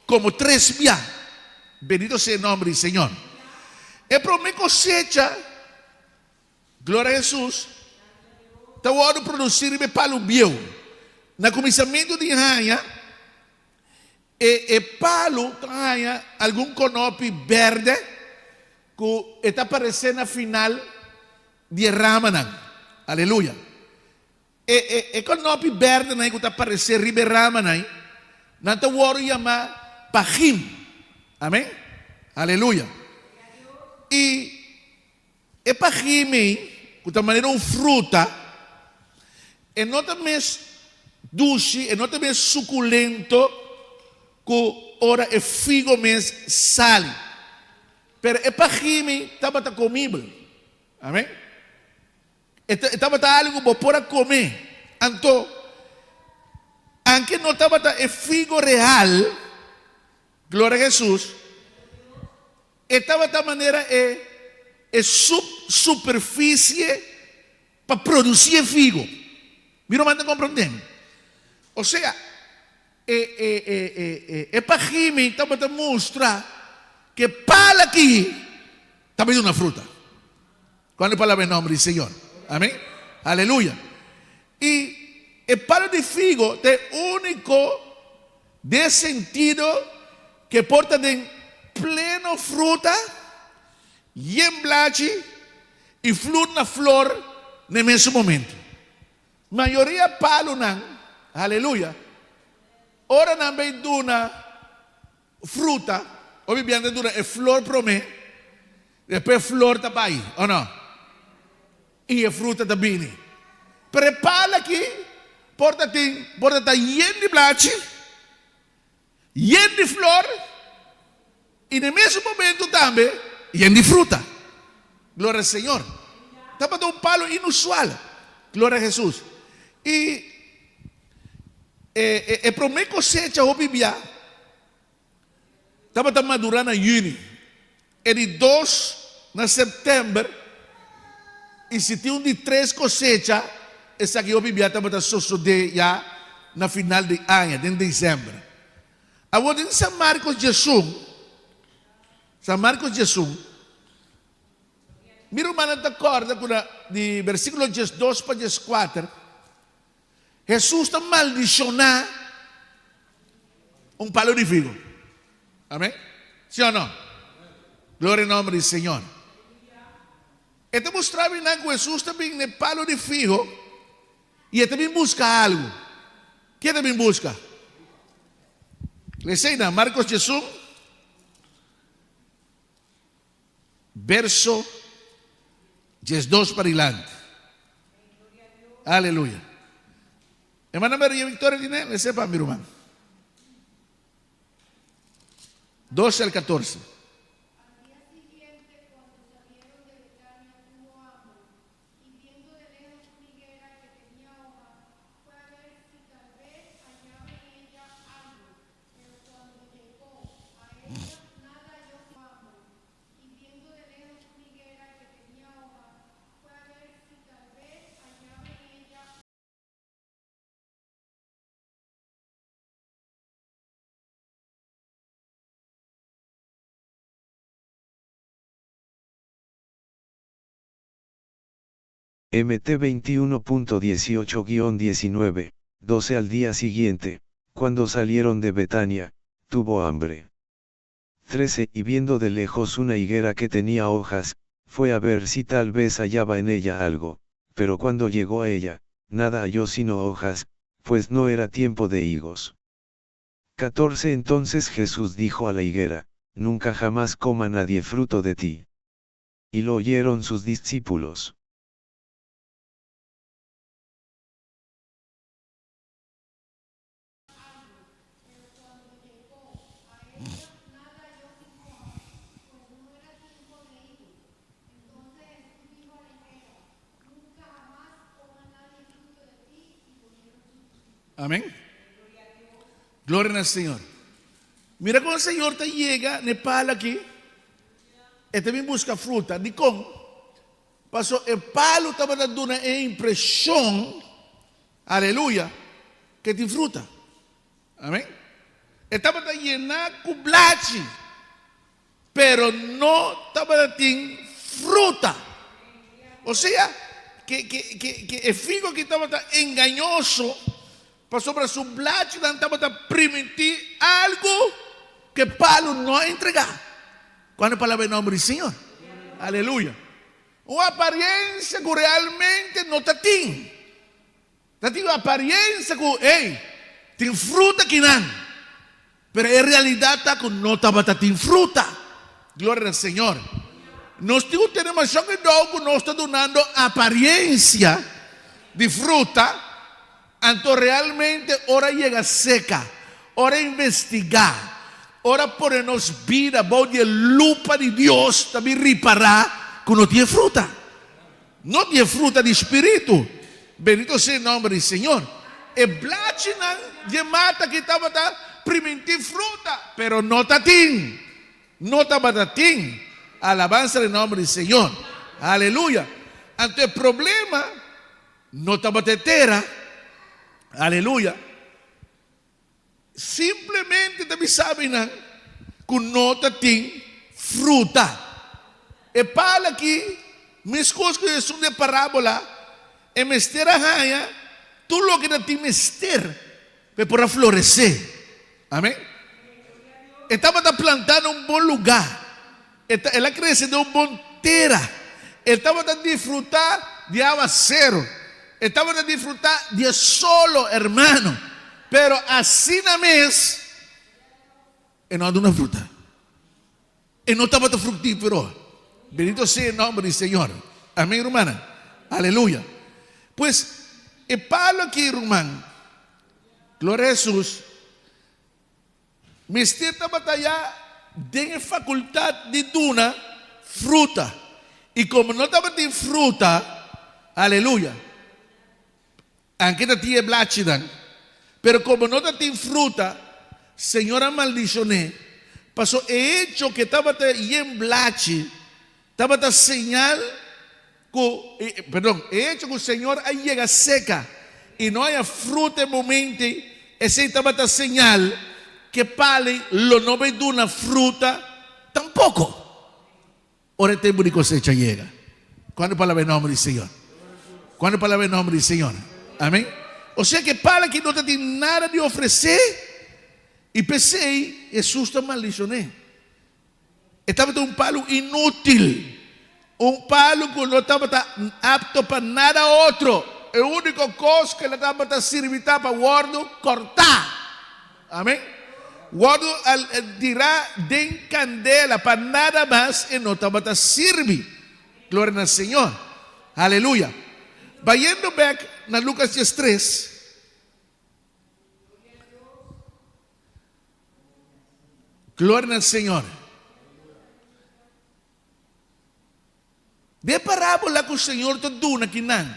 como 3 días. Bendito sea el nombre del Señor. El primer cosecha, glória a Jesus, está a produzir palo bio. No começamento de ano, o palo tem algum conope verde que está aparecendo na final de Ramadan. Aleluia. E conope verde que está aparecendo ribe Ramadan, não está chamar pahim. Amém? Aleluia. E pahim, que está maneira fruta, não também doce, não também suculento, que ora é figo mes sale. Pero pahim estava comível. Amém? Estava algo que pode comer. Então, aunque não estava figo real, glória a Jesus, estava de maneira superfície para produzir figo. Viram mais compreendendo? Ou seja, pahim estava a mostrar que para aqui estava uma fruta. Quando palavra em nome do Senhor. Amém? Aleluia. E o palo de figo é único de sentido que porta de pleno fruta, e emblache e flor na flor no mesmo momento. Maioria palo não, aleluia. Ora não vem duna fruta, obviamente duna é flor promê, depois flor está aí, ou não? E a fruta também. Prepara aqui, porta está lleno de blache, lleno de flor, e no mesmo momento também, lleno de fruta. Glória ao Senhor. Estava um palo inusual. Glória a Jesus. E a primeira cosecha, o Bíblia, estava madurando em junho. E de 2 de setembro, e se tinha de 3 cosechas, essa aqui o Bíblia estava sucedendo já na final de ano, em dezembro. Agora, em São Marcos Jesus, Mira, irmã, te acorda de versículo 12 para 14, Jesus está maldicionando um palo de figo. Amém? Sim ou não? Glória em nome do Senhor. Então mostrava que Jesus também no palo de figo e também busca algo. O que também busca? Leia Marcos 11, verso 12 para adelante. Aleluia. Hermana Maria Victoria, le sepa, mi hermano. 12 al 14. MT 21.18-19, 12 al día siguiente, cuando salieron de Betania, tuvo hambre. 13 Y viendo de lejos una higuera que tenía hojas, fue a ver si tal vez hallaba en ella algo, pero cuando llegó a ella, nada halló sino hojas, pues no era tiempo de higos. 14 Entonces Jesús dijo a la higuera, nunca jamás coma nadie fruto de ti. Y lo oyeron sus discípulos. Amém? Glória ao Senhor. Mira quando o Senhor te llega, ne pala aqui, e também busca fruta. De como? Passou, o palo estava dando uma impressão, aleluia, que tem fruta. Amém? Estava a llenar com blache, pero não estava dando fruta. Ou seja, que o figo que estava enganoso, passou para su blache, não estava a permitir algo que palo não entregar. Quando a palavra em nome do Senhor? Aleluia. Uma aparência que realmente não está tem. Está tem uma aparência que, tem fruta que não. Pero en realidad está con no estaba tem fruta. Gloria al Señor. Nós temos só que algo nos está dando aparência de fruta. Entonces realmente ora llega seca. Ora investigar. Ora ponernos vida. Voy a lupa de Dios también reparar que no tiene fruta. No tiene fruta de espíritu. Bendito sea el nombre del Señor. El blachinan de mata que estaba primitiva fruta, pero no tatín, no tabatatín. Alabanza el nombre del Señor. Aleluya. Ante el problema, no tabatetera. Aleluya. Simplemente también saben que no tatín fruta. E para aqui, mis coisas que é de parábola, é mester a raia, tudo lo que não tem mester, para florescer. Amém? Estava plantando um bom lugar. Ela cresce de uma boa terra. Estava a desfrutar de aguacero. Estava a desfrutar de solo, hermano. Pero assim na mês, e não dá uma fruta. E não estava frutífero. Bendito sea el nombre del Señor. Amén, hermana. Aleluya. Pues, el palo aquí, hermano. Gloria a Jesús. Me está batalla de facultad de duna fruta. Y como no estaba de fruta, aleluya. Aunque no tiene blachidan. Pero como no tiene fruta, señora maldicioné. Pasó el hecho que estaba en blachi. Estaba a señal, perdón, he hecho que el Señor ahí llega seca y no haya fruta en momento, ese estaba a señal que pale lo no ve de una fruta tampoco. Ahora el tiempo de cosecha llega. Quando palavra em nome do Senhor? Quando palavra em nome do Senhor? Amém? Ou seja, que para que não tem nada de oferecer, e pensei, Jesus está maldicionando. Estava um palo inútil, um palo que não estava apto para nada outro. A única coisa que ele estava servindo para o gordo cortar. Amém? O gordo dirá de candela para nada mais e não estava a servir. Glória ao Senhor. Aleluia. Vayendo back na Lucas 3. Glória ao Senhor. De parábola que o Senhor te dá aqui não.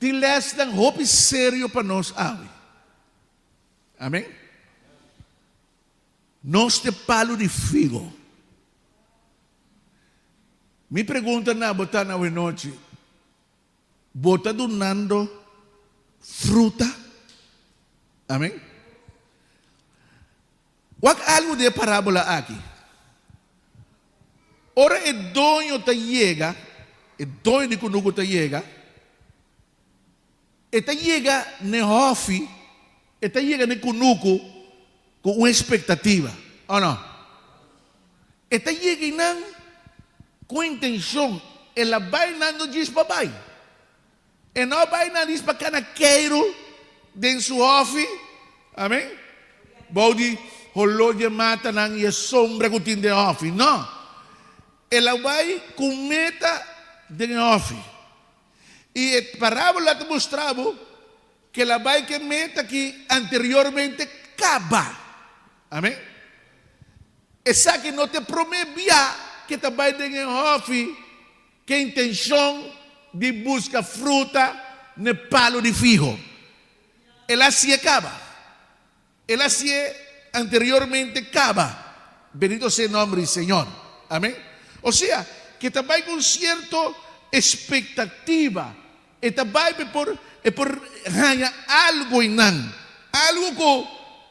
Te les dan hope sério para nós. Amém? Nós te palo de figo. Me pergunta na botar na noite, bota donando fruta? Amém? Wag algo de parábola aqui. Ora o dono te chega, o dono de kunugo te chega, e te chega no hofi, e te chega no kunugo com uma expectativa, ou não? E te chega não com intenção, ela vai não diz para pai, e não vai não diz para canaqueiro dentro do hofi, amém? Bodi holoje mata nang e sombra que tem de hofi, não? Ela vai com meta de ofi. E a parábola te mostrava que ela vai com meta que anteriormente acaba. Amém? Essa que não te prometia que te vai de ofi, que a intenção de buscar fruta no palo de figo. Ela se acaba. Ela se anteriormente acaba. Bendito sea el nombre del Señor. Amén. O sea, que também com certa expectativa, e também por ganhar algo em não, algo que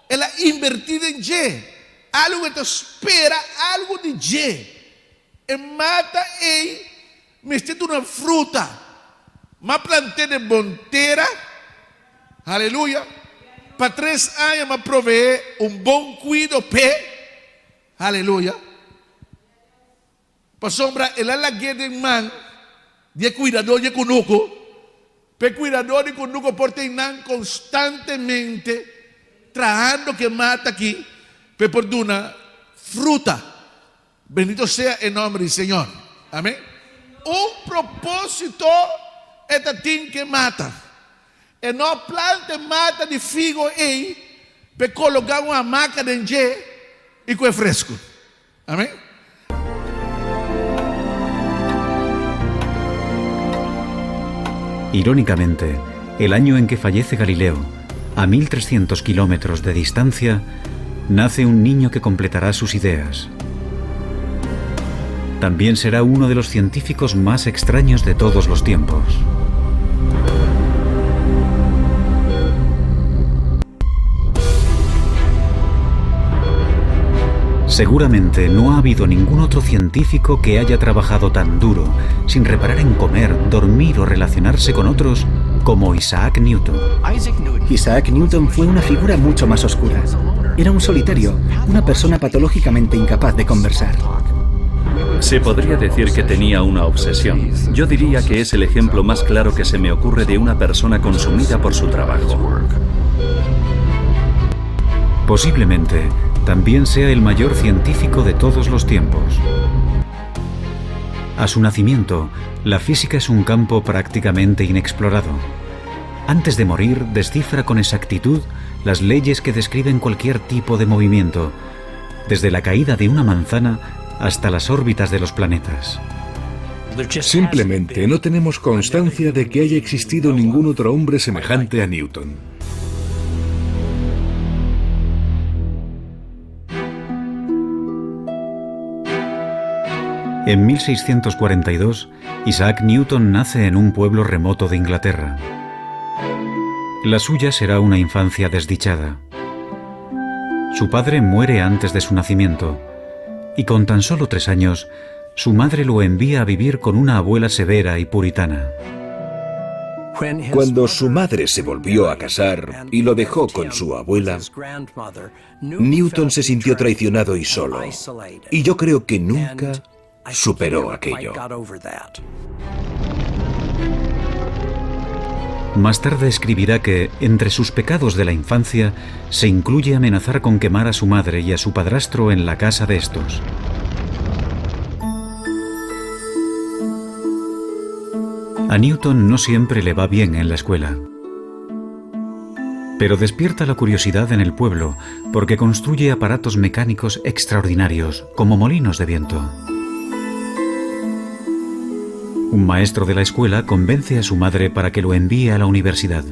ela invertida em G, algo que te espera, algo de G, e mata e mexendo uma fruta, mas plantei de monteira, aleluia, para 3 anos me provee bom cuido pé, aleluia. Para sombra, ela lague de man, de cuidador de kunuko, pe cuidador de kunuko por teinan constantemente, trabajando que mata aqui, pe por una fruta. Bendito sea el nombre del Señor. Amén. Un propósito é tim que mata. E não planta mata de figo aí, pe colocar uma maca dentro e com fresco. Amém. Irónicamente, el año en que fallece Galileo, a 1300 kilómetros de distancia, nace un niño que completará sus ideas. También será uno de los científicos más extraños de todos los tiempos. Seguramente no ha habido ningún otro científico que haya trabajado tan duro, sin reparar en comer, dormir o relacionarse con otros, como Isaac Newton. Isaac Newton fue una figura mucho más oscura. Era un solitario, una persona patológicamente incapaz de conversar. Se podría decir que tenía una obsesión. Yo diría que es el ejemplo más claro que se me ocurre de una persona consumida por su trabajo. Posiblemente también sea el mayor científico de todos los tiempos. A su nacimiento, la física es un campo prácticamente inexplorado. Antes de morir, descifra con exactitud las leyes que describen cualquier tipo de movimiento, desde la caída de una manzana hasta las órbitas de los planetas. Simplemente no tenemos constancia de que haya existido ningún otro hombre semejante a Newton. En 1642, Isaac Newton nace en un pueblo remoto de Inglaterra. La suya será una infancia desdichada. Su padre muere antes de su nacimiento y con tan solo 3 años Su madre lo envía a vivir con una abuela severa y puritana. Cuando su madre se volvió a casar y lo dejó con su abuela, Newton se sintió traicionado y solo. Y yo creo que nunca superó aquello. Más tarde escribirá que, entre sus pecados de la infancia, se incluye amenazar con quemar a su madre y a su padrastro en la casa de estos. A Newton no siempre le va bien en la escuela. Pero despierta la curiosidad en el pueblo porque construye aparatos mecánicos extraordinarios, como molinos de viento. Un maestro de la escuela convence a su madre para que lo envíe a la universidad.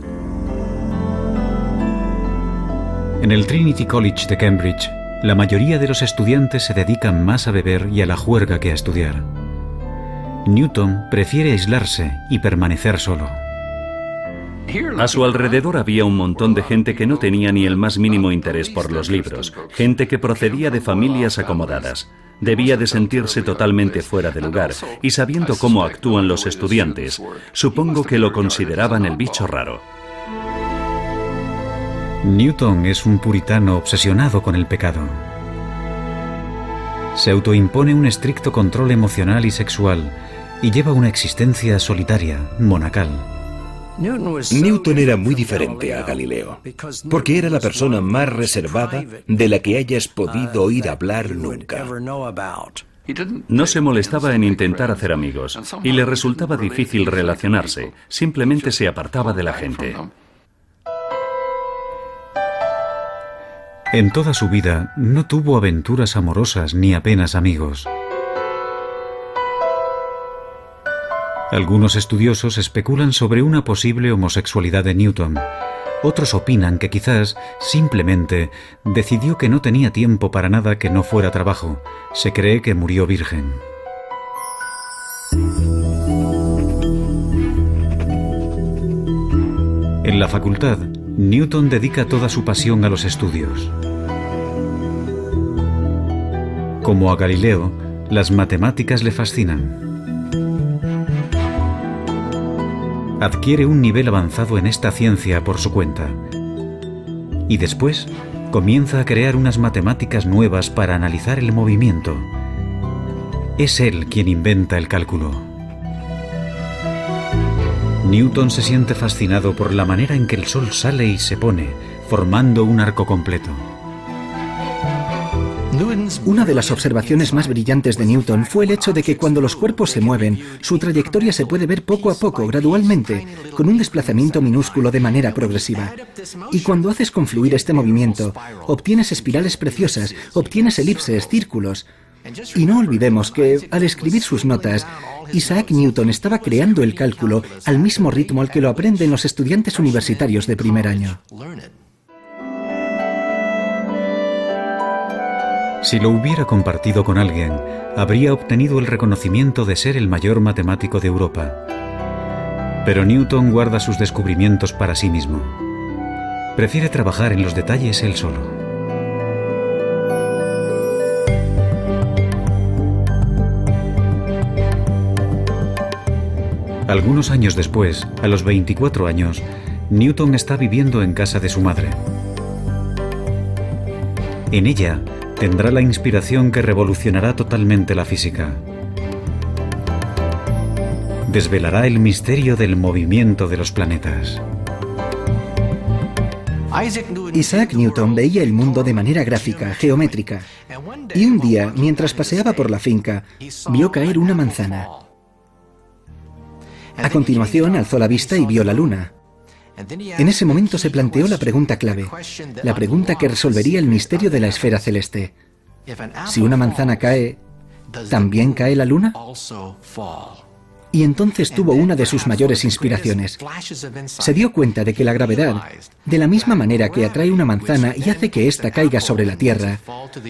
En el Trinity College de Cambridge, la mayoría de los estudiantes se dedican más a beber y a la juerga que a estudiar. Newton prefiere aislarse y permanecer solo. A su alrededor había un montón de gente que no tenía ni el más mínimo interés por los libros, gente que procedía de familias acomodadas. Debía de sentirse totalmente fuera de lugar, y sabiendo cómo actúan los estudiantes, supongo que lo consideraban el bicho raro. Newton es un puritano obsesionado con el pecado. Se autoimpone un estricto control emocional y sexual y lleva una existencia solitaria, monacal. Newton era muy diferente a Galileo, porque era la persona más reservada de la que hayas podido oír hablar nunca. No se molestaba en intentar hacer amigos, y le resultaba difícil relacionarse, simplemente se apartaba de la gente. En toda su vida no tuvo aventuras amorosas ni apenas amigos. Algunos estudiosos especulan sobre una posible homosexualidad de Newton. Otros opinan que quizás, simplemente, decidió que no tenía tiempo para nada que no fuera trabajo. Se cree que murió virgen. En la facultad, Newton dedica toda su pasión a los estudios. Como a Galileo, las matemáticas le fascinan. Adquiere un nivel avanzado en esta ciencia por su cuenta. Y después comienza a crear unas matemáticas nuevas para analizar el movimiento. Es él quien inventa el cálculo. Newton se siente fascinado por la manera en que el Sol sale y se pone, formando un arco completo. Una de las observaciones más brillantes de Newton fue el hecho de que cuando los cuerpos se mueven, su trayectoria se puede ver poco a poco, gradualmente, con un desplazamiento minúsculo de manera progresiva. Y cuando haces confluir este movimiento, obtienes espirales preciosas, obtienes elipses, círculos. Y no olvidemos que, al escribir sus notas, Isaac Newton estaba creando el cálculo al mismo ritmo al que lo aprenden los estudiantes universitarios de primer año. Si lo hubiera compartido con alguien, habría obtenido el reconocimiento de ser el mayor matemático de Europa. Pero Newton guarda sus descubrimientos para sí mismo. Prefiere trabajar en los detalles él solo. Algunos años después, a los 24 años, Newton está viviendo en casa de su madre. En ella, tendrá la inspiración que revolucionará totalmente la física. Desvelará el misterio del movimiento de los planetas. Isaac Newton veía el mundo de manera gráfica, geométrica. Y un día, mientras paseaba por la finca, vio caer una manzana. A continuación, alzó la vista y vio la luna. En ese momento se planteó la pregunta clave, la pregunta que resolvería el misterio de la esfera celeste. Si una manzana cae, ¿también cae la luna? Y entonces tuvo una de sus mayores inspiraciones. Se dio cuenta de que la gravedad, de la misma manera que atrae una manzana y hace que ésta caiga sobre la Tierra,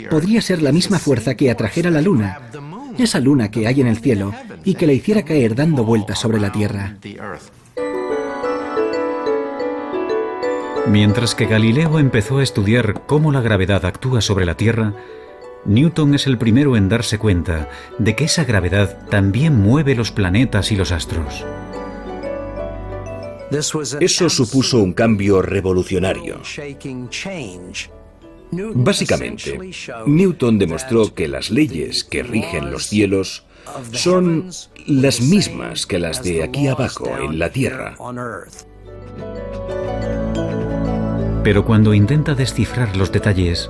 podría ser la misma fuerza que atrajera la luna, esa luna que hay en el cielo, y que la hiciera caer dando vueltas sobre la Tierra. Mientras que Galileo empezó a estudiar cómo la gravedad actúa sobre la Tierra, Newton es el primero en darse cuenta de que esa gravedad también mueve los planetas y los astros. Eso supuso un cambio revolucionario. Básicamente, Newton demostró que las leyes que rigen los cielos son las mismas que las de aquí abajo en la Tierra. Pero cuando intenta descifrar los detalles,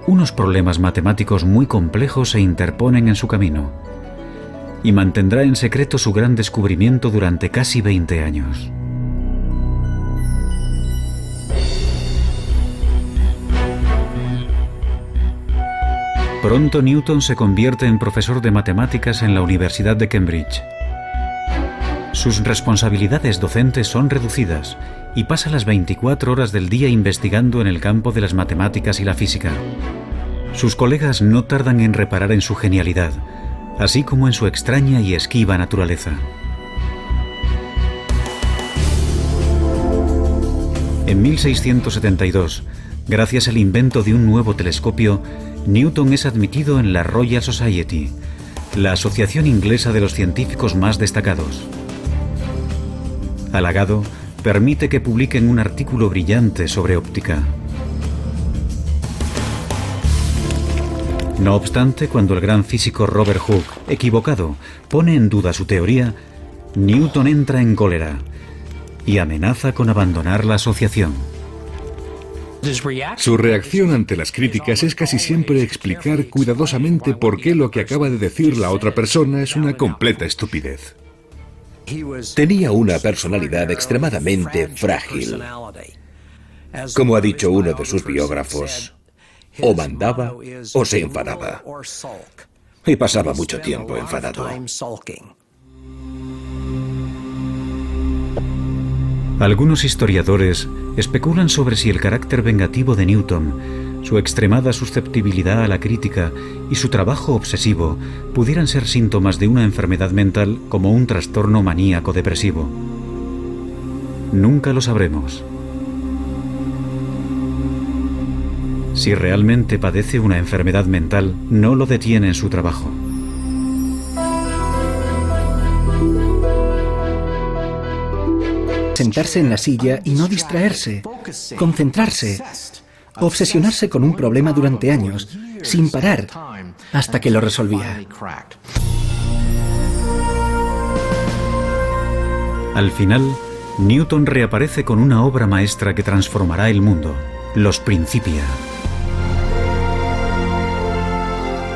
unos problemas matemáticos muy complejos se interponen en su camino, y mantendrá en secreto su gran descubrimiento durante casi 20 años. Pronto Newton se convierte en profesor de matemáticas en la Universidad de Cambridge. Sus responsabilidades docentes son reducidas y pasa las 24 horas del día investigando en el campo de las matemáticas y la física. Sus colegas no tardan en reparar en su genialidad, así como en su extraña y esquiva naturaleza. En 1672, gracias al invento de un nuevo telescopio, Newton es admitido en la Royal Society, la asociación inglesa de los científicos más destacados. Halagado, permite que publiquen un artículo brillante sobre óptica. No obstante, cuando el gran físico Robert Hooke, equivocado, pone en duda su teoría, Newton entra en cólera y amenaza con abandonar la asociación. Su reacción ante las críticas es casi siempre explicar cuidadosamente por qué lo que acaba de decir la otra persona es una completa estupidez. Tenía una personalidad extremadamente frágil. Como ha dicho uno de sus biógrafos, o mandaba o se enfadaba. Y pasaba mucho tiempo enfadado. Algunos historiadores especulan sobre si el carácter vengativo de Newton, su extremada susceptibilidad a la crítica y su trabajo obsesivo pudieran ser síntomas de una enfermedad mental como un trastorno maníaco-depresivo. Nunca lo sabremos. Si realmente padece una enfermedad mental, no lo detiene en su trabajo. Sentarse en la silla y no distraerse, concentrarse, obsesionarse con un problema durante años, sin parar, hasta que lo resolvía. Al final, Newton reaparece con una obra maestra que transformará el mundo, Los Principia.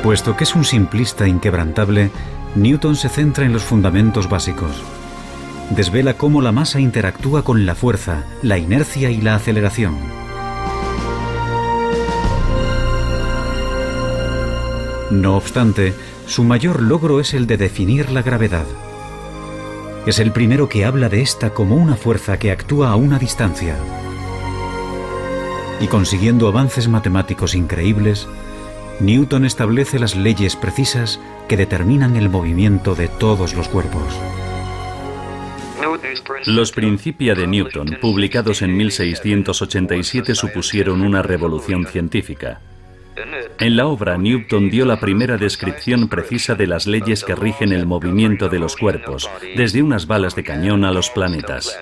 Puesto que es un simplista inquebrantable, Newton se centra en los fundamentos básicos. Desvela cómo la masa interactúa con la fuerza, la inercia y la aceleración. No obstante, su mayor logro es el de definir la gravedad. Es el primero que habla de esta como una fuerza que actúa a una distancia. Y consiguiendo avances matemáticos increíbles, Newton establece las leyes precisas que determinan el movimiento de todos los cuerpos. Los Principia de Newton, publicados en 1687, supusieron una revolución científica. En la obra, Newton dio la primera descripción precisa de las leyes que rigen el movimiento de los cuerpos, desde unas balas de cañón a los planetas.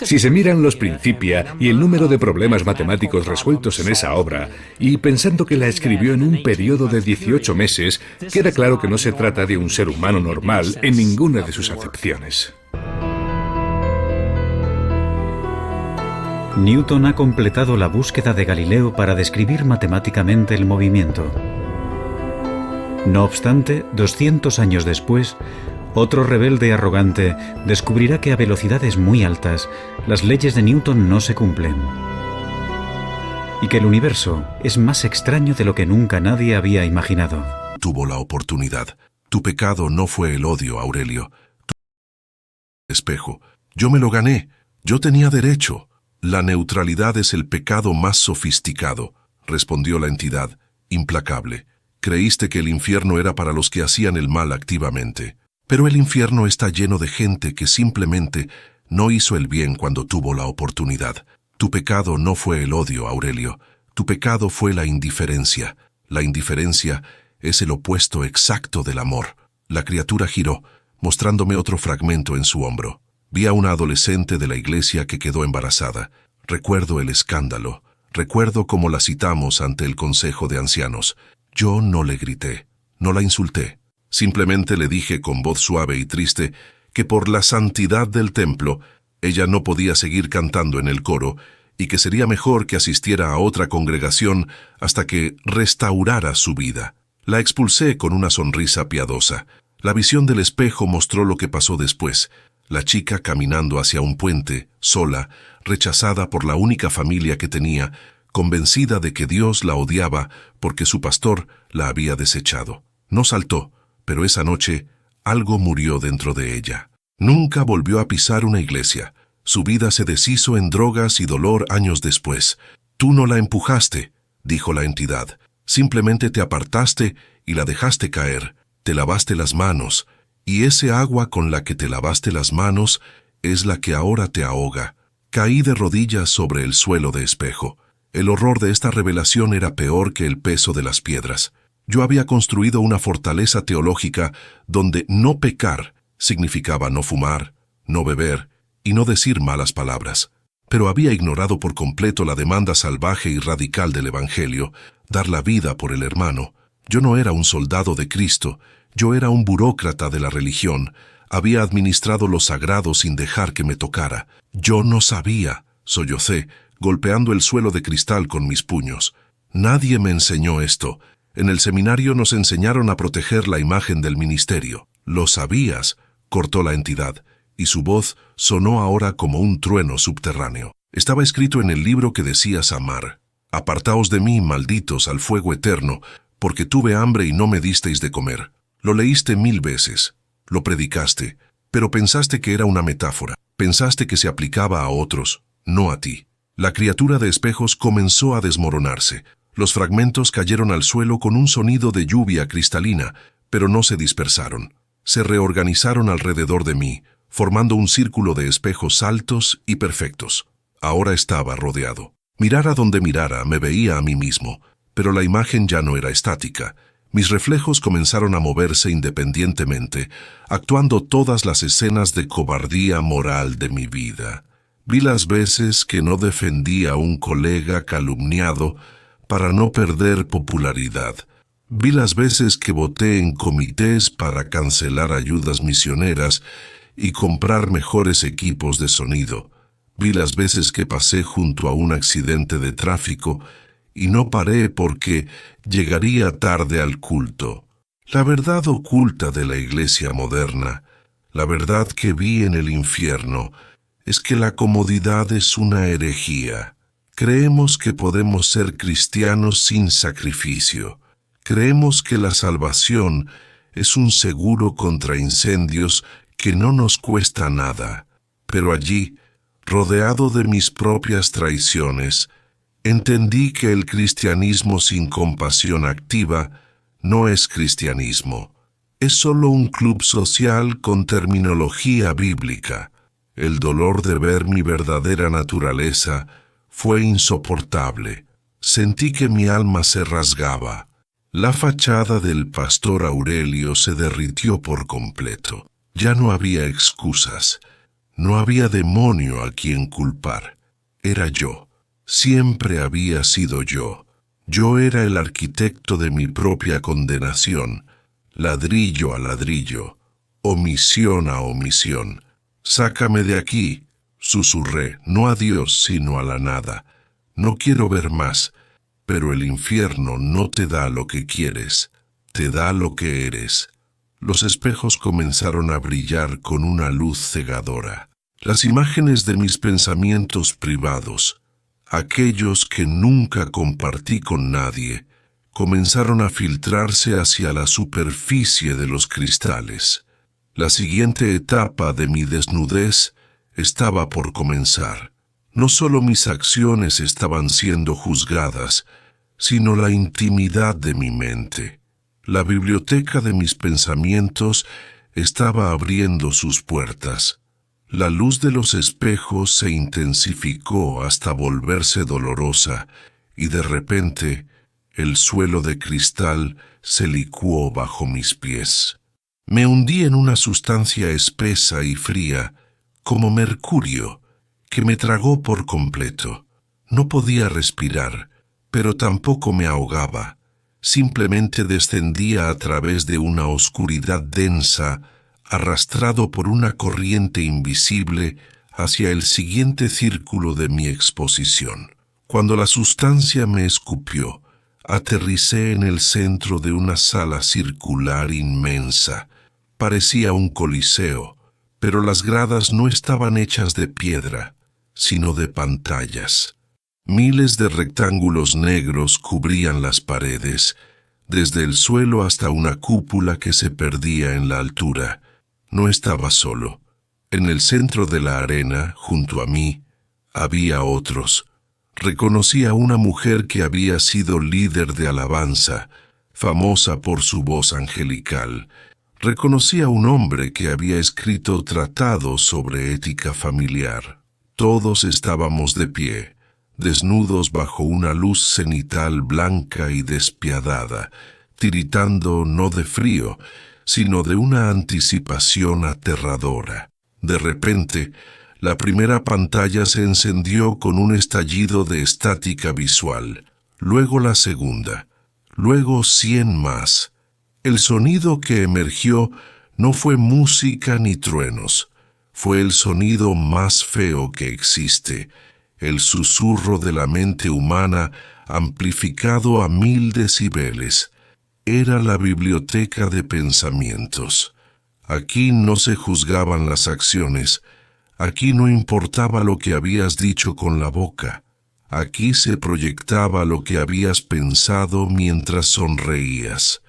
Si se miran los Principia y el número de problemas matemáticos resueltos en esa obra, y pensando que la escribió en un periodo de 18 meses, queda claro que no se trata de un ser humano normal en ninguna de sus acepciones. Newton ha completado la búsqueda de Galileo para describir matemáticamente el movimiento. No obstante, 200 años después, otro rebelde arrogante descubrirá que a velocidades muy altas las leyes de Newton no se cumplen y que el universo es más extraño de lo que nunca nadie había imaginado. Tuvo la oportunidad. Tu pecado no fue el odio, Aurelio. Espejo. Yo me lo gané. Yo tenía derecho. La neutralidad es el pecado más sofisticado, respondió la entidad, implacable. Creíste que el infierno era para los que hacían el mal activamente. Pero el infierno está lleno de gente que simplemente no hizo el bien cuando tuvo la oportunidad. Tu pecado no fue el odio, Aurelio. Tu pecado fue la indiferencia. La indiferencia es el opuesto exacto del amor. La criatura giró, mostrándome otro fragmento en su hombro. Vi a una adolescente de la iglesia que quedó embarazada. Recuerdo el escándalo. Recuerdo cómo la citamos ante el consejo de ancianos. Yo no le grité, no la insulté. Simplemente le dije con voz suave y triste que por la santidad del templo, ella no podía seguir cantando en el coro y que sería mejor que asistiera a otra congregación hasta que restaurara su vida. La expulsé con una sonrisa piadosa. La visión del espejo mostró lo que pasó después. La chica caminando hacia un puente, sola, rechazada por la única familia que tenía, convencida de que Dios la odiaba porque su pastor la había desechado. No saltó, pero esa noche algo murió dentro de ella. Nunca volvió a pisar una iglesia. Su vida se deshizo en drogas y dolor años después. Tú no la empujaste, dijo la entidad. Simplemente te apartaste y la dejaste caer. Te lavaste las manos. Y ese agua con la que te lavaste las manos es la que ahora te ahoga. Caí de rodillas sobre el suelo de espejo. El horror de esta revelación era peor que el peso de las piedras. Yo había construido una fortaleza teológica donde no pecar significaba no fumar, no beber y no decir malas palabras. Pero había ignorado por completo la demanda salvaje y radical del Evangelio, dar la vida por el hermano. Yo no era un soldado de Cristo, yo era un burócrata de la religión. Había administrado lo sagrado sin dejar que me tocara. Yo no sabía, sollocé, golpeando el suelo de cristal con mis puños. Nadie me enseñó esto. En el seminario nos enseñaron a proteger la imagen del ministerio. Lo sabías, cortó la entidad, y su voz sonó ahora como un trueno subterráneo. Estaba escrito en el libro que decías amar. Apartaos de mí, malditos, al fuego eterno, porque tuve hambre y no me disteis de comer. Lo leíste 1000 veces, lo predicaste, pero pensaste que era una metáfora. Pensaste que se aplicaba a otros, no a ti. La criatura de espejos comenzó a desmoronarse. Los fragmentos cayeron al suelo con un sonido de lluvia cristalina, pero no se dispersaron. Se reorganizaron alrededor de mí, formando un círculo de espejos altos y perfectos. Ahora estaba rodeado. Mirara donde mirara, me veía a mí mismo, pero la imagen ya no era estática. Mis reflejos comenzaron a moverse independientemente, actuando todas las escenas de cobardía moral de mi vida. Vi las veces que no defendí a un colega calumniado para no perder popularidad. Vi las veces que voté en comités para cancelar ayudas misioneras y comprar mejores equipos de sonido. Vi las veces que pasé junto a un accidente de tráfico y no paré porque llegaría tarde al culto. La verdad oculta de la iglesia moderna, la verdad que vi en el infierno, es que la comodidad es una herejía. Creemos que podemos ser cristianos sin sacrificio. Creemos que la salvación es un seguro contra incendios que no nos cuesta nada. Pero allí, rodeado de mis propias traiciones, entendí que el cristianismo sin compasión activa no es cristianismo. Es solo un club social con terminología bíblica. El dolor de ver mi verdadera naturaleza fue insoportable. Sentí que mi alma se rasgaba. La fachada del pastor Aurelio se derritió por completo. Ya no había excusas. No había demonio a quien culpar. Era yo. Siempre había sido yo. Yo era el arquitecto de mi propia condenación, ladrillo a ladrillo, omisión a omisión. «Sácame de aquí», susurré, no a Dios sino a la nada. «No quiero ver más, pero el infierno no te da lo que quieres, te da lo que eres». Los espejos comenzaron a brillar con una luz cegadora. Las imágenes de mis pensamientos privados, aquellos que nunca compartí con nadie, comenzaron a filtrarse hacia la superficie de los cristales. La siguiente etapa de mi desnudez estaba por comenzar. No solo mis acciones estaban siendo juzgadas, sino la intimidad de mi mente. La biblioteca de mis pensamientos estaba abriendo sus puertas. La luz de los espejos se intensificó hasta volverse dolorosa y de repente el suelo de cristal se licuó bajo mis pies. Me hundí en una sustancia espesa y fría, como mercurio, que me tragó por completo. No podía respirar, pero tampoco me ahogaba. Simplemente descendía a través de una oscuridad densa, arrastrado por una corriente invisible hacia el siguiente círculo de mi exposición. Cuando la sustancia me escupió, aterricé en el centro de una sala circular inmensa. Parecía un coliseo, pero las gradas no estaban hechas de piedra, sino de pantallas. Miles de rectángulos negros cubrían las paredes, desde el suelo hasta una cúpula que se perdía en la altura. No estaba solo. En el centro de la arena, junto a mí, había otros. Reconocí a una mujer que había sido líder de alabanza, famosa por su voz angelical. Reconocí a un hombre que había escrito tratados sobre ética familiar. Todos estábamos de pie, desnudos bajo una luz cenital blanca y despiadada, tiritando no de frío, sino de una anticipación aterradora. De repente, la primera pantalla se encendió con un estallido de estática visual, luego la segunda, luego 100 más. El sonido que emergió no fue música ni truenos, fue el sonido más feo que existe, el susurro de la mente humana amplificado a 1000 decibeles. Era la biblioteca de pensamientos. Aquí no se juzgaban las acciones, aquí no importaba lo que habías dicho con la boca, aquí se proyectaba lo que habías pensado mientras sonreías.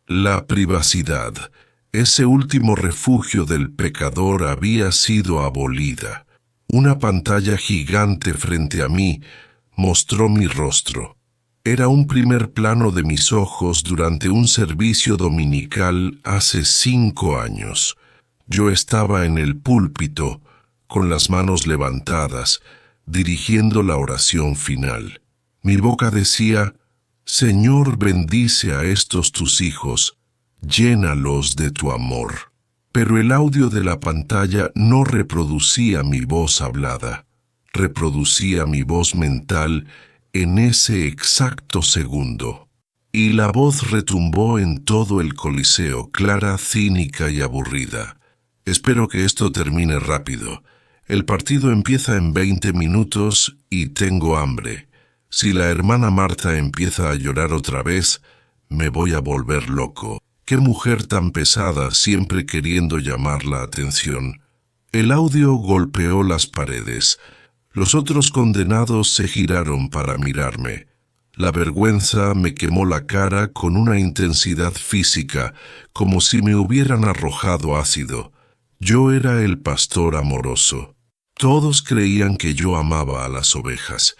La privacidad, ese último refugio del pecador, había sido abolida. Una pantalla gigante frente a mí mostró mi rostro. Era un primer plano de mis ojos durante un servicio dominical hace 5 años. Yo estaba en el púlpito, con las manos levantadas, dirigiendo la oración final. Mi boca decía: Señor, bendice a estos tus hijos, llénalos de tu amor. Pero el audio de la pantalla no reproducía mi voz hablada, reproducía mi voz mental en ese exacto segundo. Y la voz retumbó en todo el coliseo, clara, cínica y aburrida. Espero que esto termine rápido. El partido empieza en 20 minutos y tengo hambre. Si la hermana Marta empieza a llorar otra vez, me voy a volver loco. ¡Qué mujer tan pesada, siempre queriendo llamar la atención! El audio golpeó las paredes. Los otros condenados se giraron para mirarme. La vergüenza me quemó la cara con una intensidad física, como si me hubieran arrojado ácido. Yo era el pastor amoroso. Todos creían que yo amaba a las ovejas,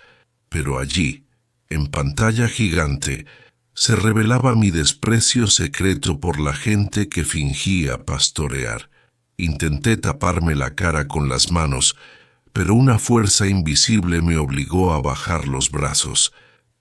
pero allí, en pantalla gigante, se revelaba mi desprecio secreto por la gente que fingía pastorear. Intenté taparme la cara con las manos, pero una fuerza invisible me obligó a bajar los brazos.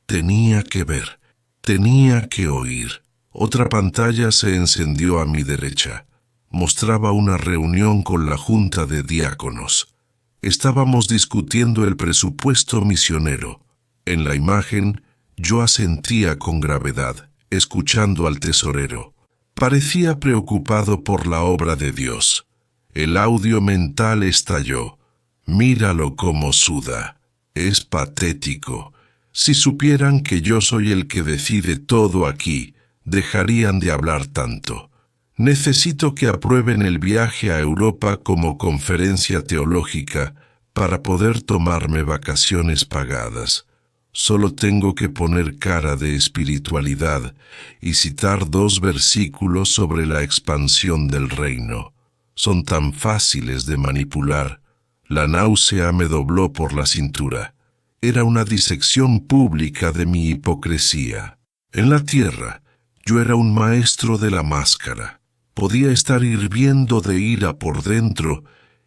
Tenía que ver, tenía que oír. Otra pantalla se encendió a mi derecha. Mostraba una reunión con la junta de diáconos. Estábamos discutiendo el presupuesto misionero. En la imagen, yo asentía con gravedad, escuchando al tesorero. Parecía preocupado por la obra de Dios. El audio mental estalló. Míralo cómo suda. Es patético. Si supieran que yo soy el que decide todo aquí, dejarían de hablar tanto. Necesito que aprueben el viaje a Europa como conferencia teológica para poder tomarme vacaciones pagadas. Solo tengo que poner cara de espiritualidad y citar 2 versículos sobre la expansión del reino. Son tan fáciles de manipular. La náusea me dobló por la cintura. Era una disección pública de mi hipocresía. En la tierra, yo era un maestro de la máscara. Podía estar hirviendo de ira por dentro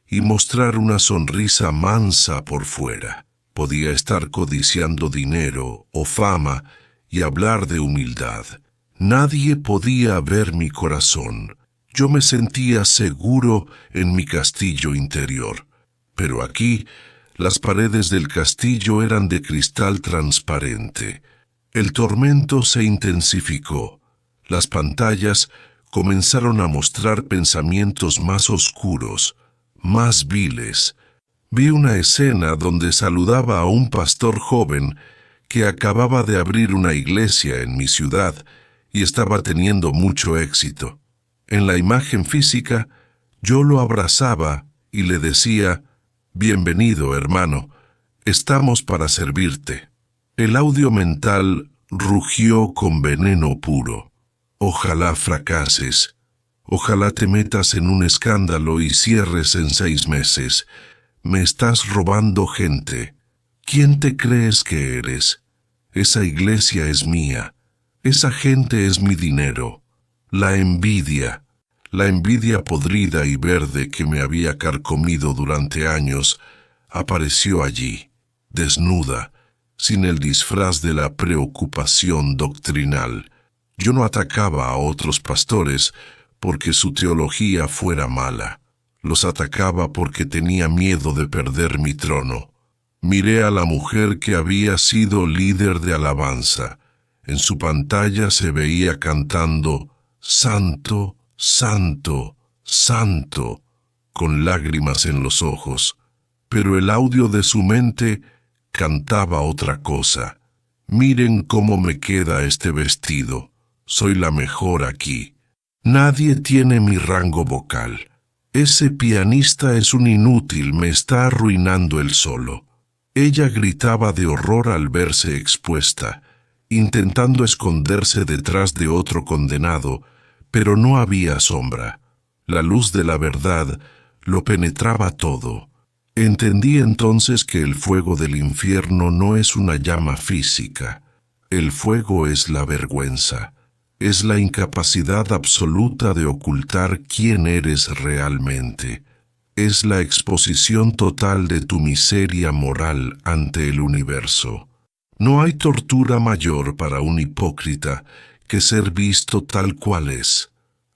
y mostrar una sonrisa mansa por fuera. podía estar codiciando dinero o fama y hablar de humildad. Nadie podía ver mi corazón. Yo me sentía seguro en mi castillo interior. Pero aquí, las paredes del castillo eran de cristal transparente. El tormento se intensificó. Las pantallas comenzaron a mostrar pensamientos más oscuros, más viles. Vi una escena donde saludaba a un pastor joven que acababa de abrir una iglesia en mi ciudad y estaba teniendo mucho éxito. En la imagen física, yo lo abrazaba y le decía: «Bienvenido, hermano, estamos para servirte». El audio mental rugió con veneno puro. Ojalá fracases. Ojalá te metas en un escándalo y cierres en 6 meses. Me estás robando gente. ¿Quién te crees que eres? Esa iglesia es mía. Esa gente es mi dinero. La envidia podrida y verde que me había carcomido durante años, apareció allí, desnuda, sin el disfraz de la preocupación doctrinal. Yo no atacaba a otros pastores porque su teología fuera mala. Los atacaba porque tenía miedo de perder mi trono. Miré a la mujer que había sido líder de alabanza. En su pantalla se veía cantando «Santo, Santo, Santo», con lágrimas en los ojos. Pero el audio de su mente cantaba otra cosa. «Miren cómo me queda este vestido. Soy la mejor aquí. Nadie tiene mi rango vocal. Ese pianista es un inútil, me está arruinando el solo». Ella gritaba de horror al verse expuesta, intentando esconderse detrás de otro condenado, pero no había sombra. La luz de la verdad lo penetraba todo. Entendí entonces que el fuego del infierno no es una llama física. El fuego es la vergüenza. Es la incapacidad absoluta de ocultar quién eres realmente. Es la exposición total de tu miseria moral ante el universo. No hay tortura mayor para un hipócrita que ser visto tal cual es.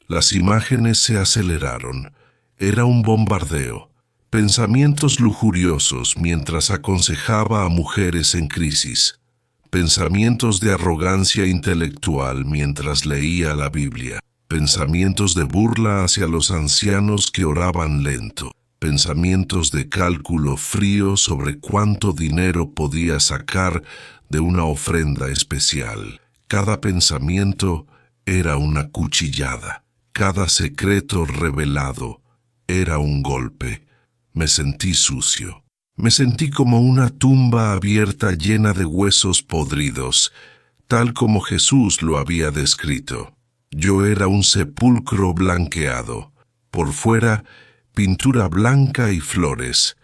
Las imágenes se aceleraron. Era un bombardeo. Pensamientos lujuriosos mientras aconsejaba a mujeres en crisis. Pensamientos de arrogancia intelectual mientras leía la Biblia. Pensamientos de burla hacia los ancianos que oraban lento. Pensamientos de cálculo frío sobre cuánto dinero podía sacar de una ofrenda especial. Cada pensamiento era una cuchillada. Cada secreto revelado era un golpe. Me sentí sucio. Me sentí como una tumba abierta llena de huesos podridos, tal como Jesús lo había descrito. Yo era un sepulcro blanqueado. Por fuera, pintura blanca y flores.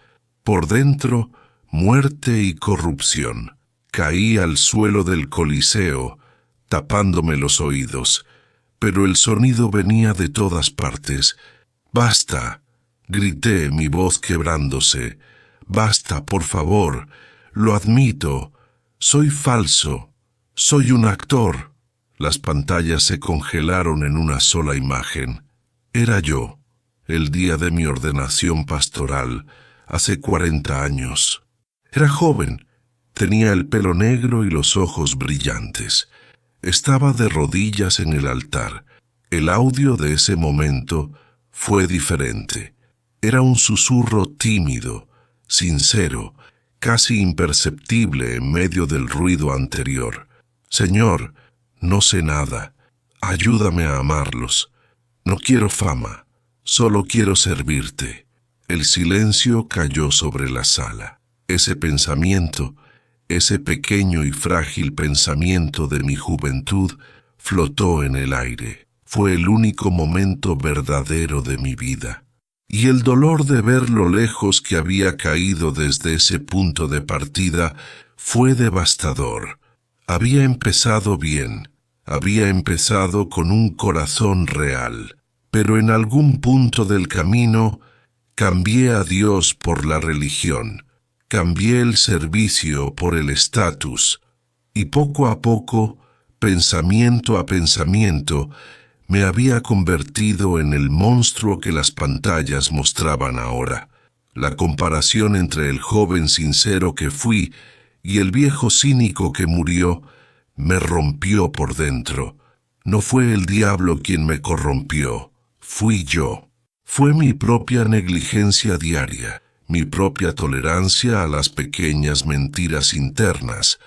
Por dentro, muerte y corrupción. Caí al suelo del Coliseo, tapándome los oídos, pero el sonido venía de todas partes. «¡Basta!», grité, mi voz quebrándose. «¡Basta, por favor! Lo admito. Soy falso. Soy un actor». Las pantallas se congelaron en una sola imagen. Era yo, el día de mi ordenación pastoral, hace 40 años. Era joven, tenía el pelo negro y los ojos brillantes. Estaba de rodillas en el altar. El audio de ese momento fue diferente. Era un susurro tímido, sincero, casi imperceptible en medio del ruido anterior. «Señor, no sé nada. Ayúdame a amarlos. No quiero fama. Solo quiero servirte». El silencio cayó sobre la sala. Ese pensamiento, ese pequeño y frágil pensamiento de mi juventud, flotó en el aire. Fue el único momento verdadero de mi vida. Y el dolor de ver lo lejos que había caído desde ese punto de partida fue devastador. Había empezado bien. Había empezado con un corazón real, pero en algún punto del camino cambié a Dios por la religión, Cambié el servicio por el estatus, y poco a poco, pensamiento a pensamiento, me había convertido en el monstruo que las pantallas mostraban ahora. La comparación entre el joven sincero que fui y el viejo cínico que murió me rompió por dentro. No fue el diablo quien me corrompió, fui yo. Fue mi propia negligencia diaria, mi propia tolerancia a las pequeñas mentiras internas.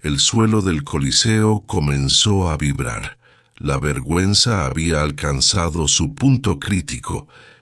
El suelo del Coliseo comenzó a vibrar. La vergüenza había alcanzado su punto crítico.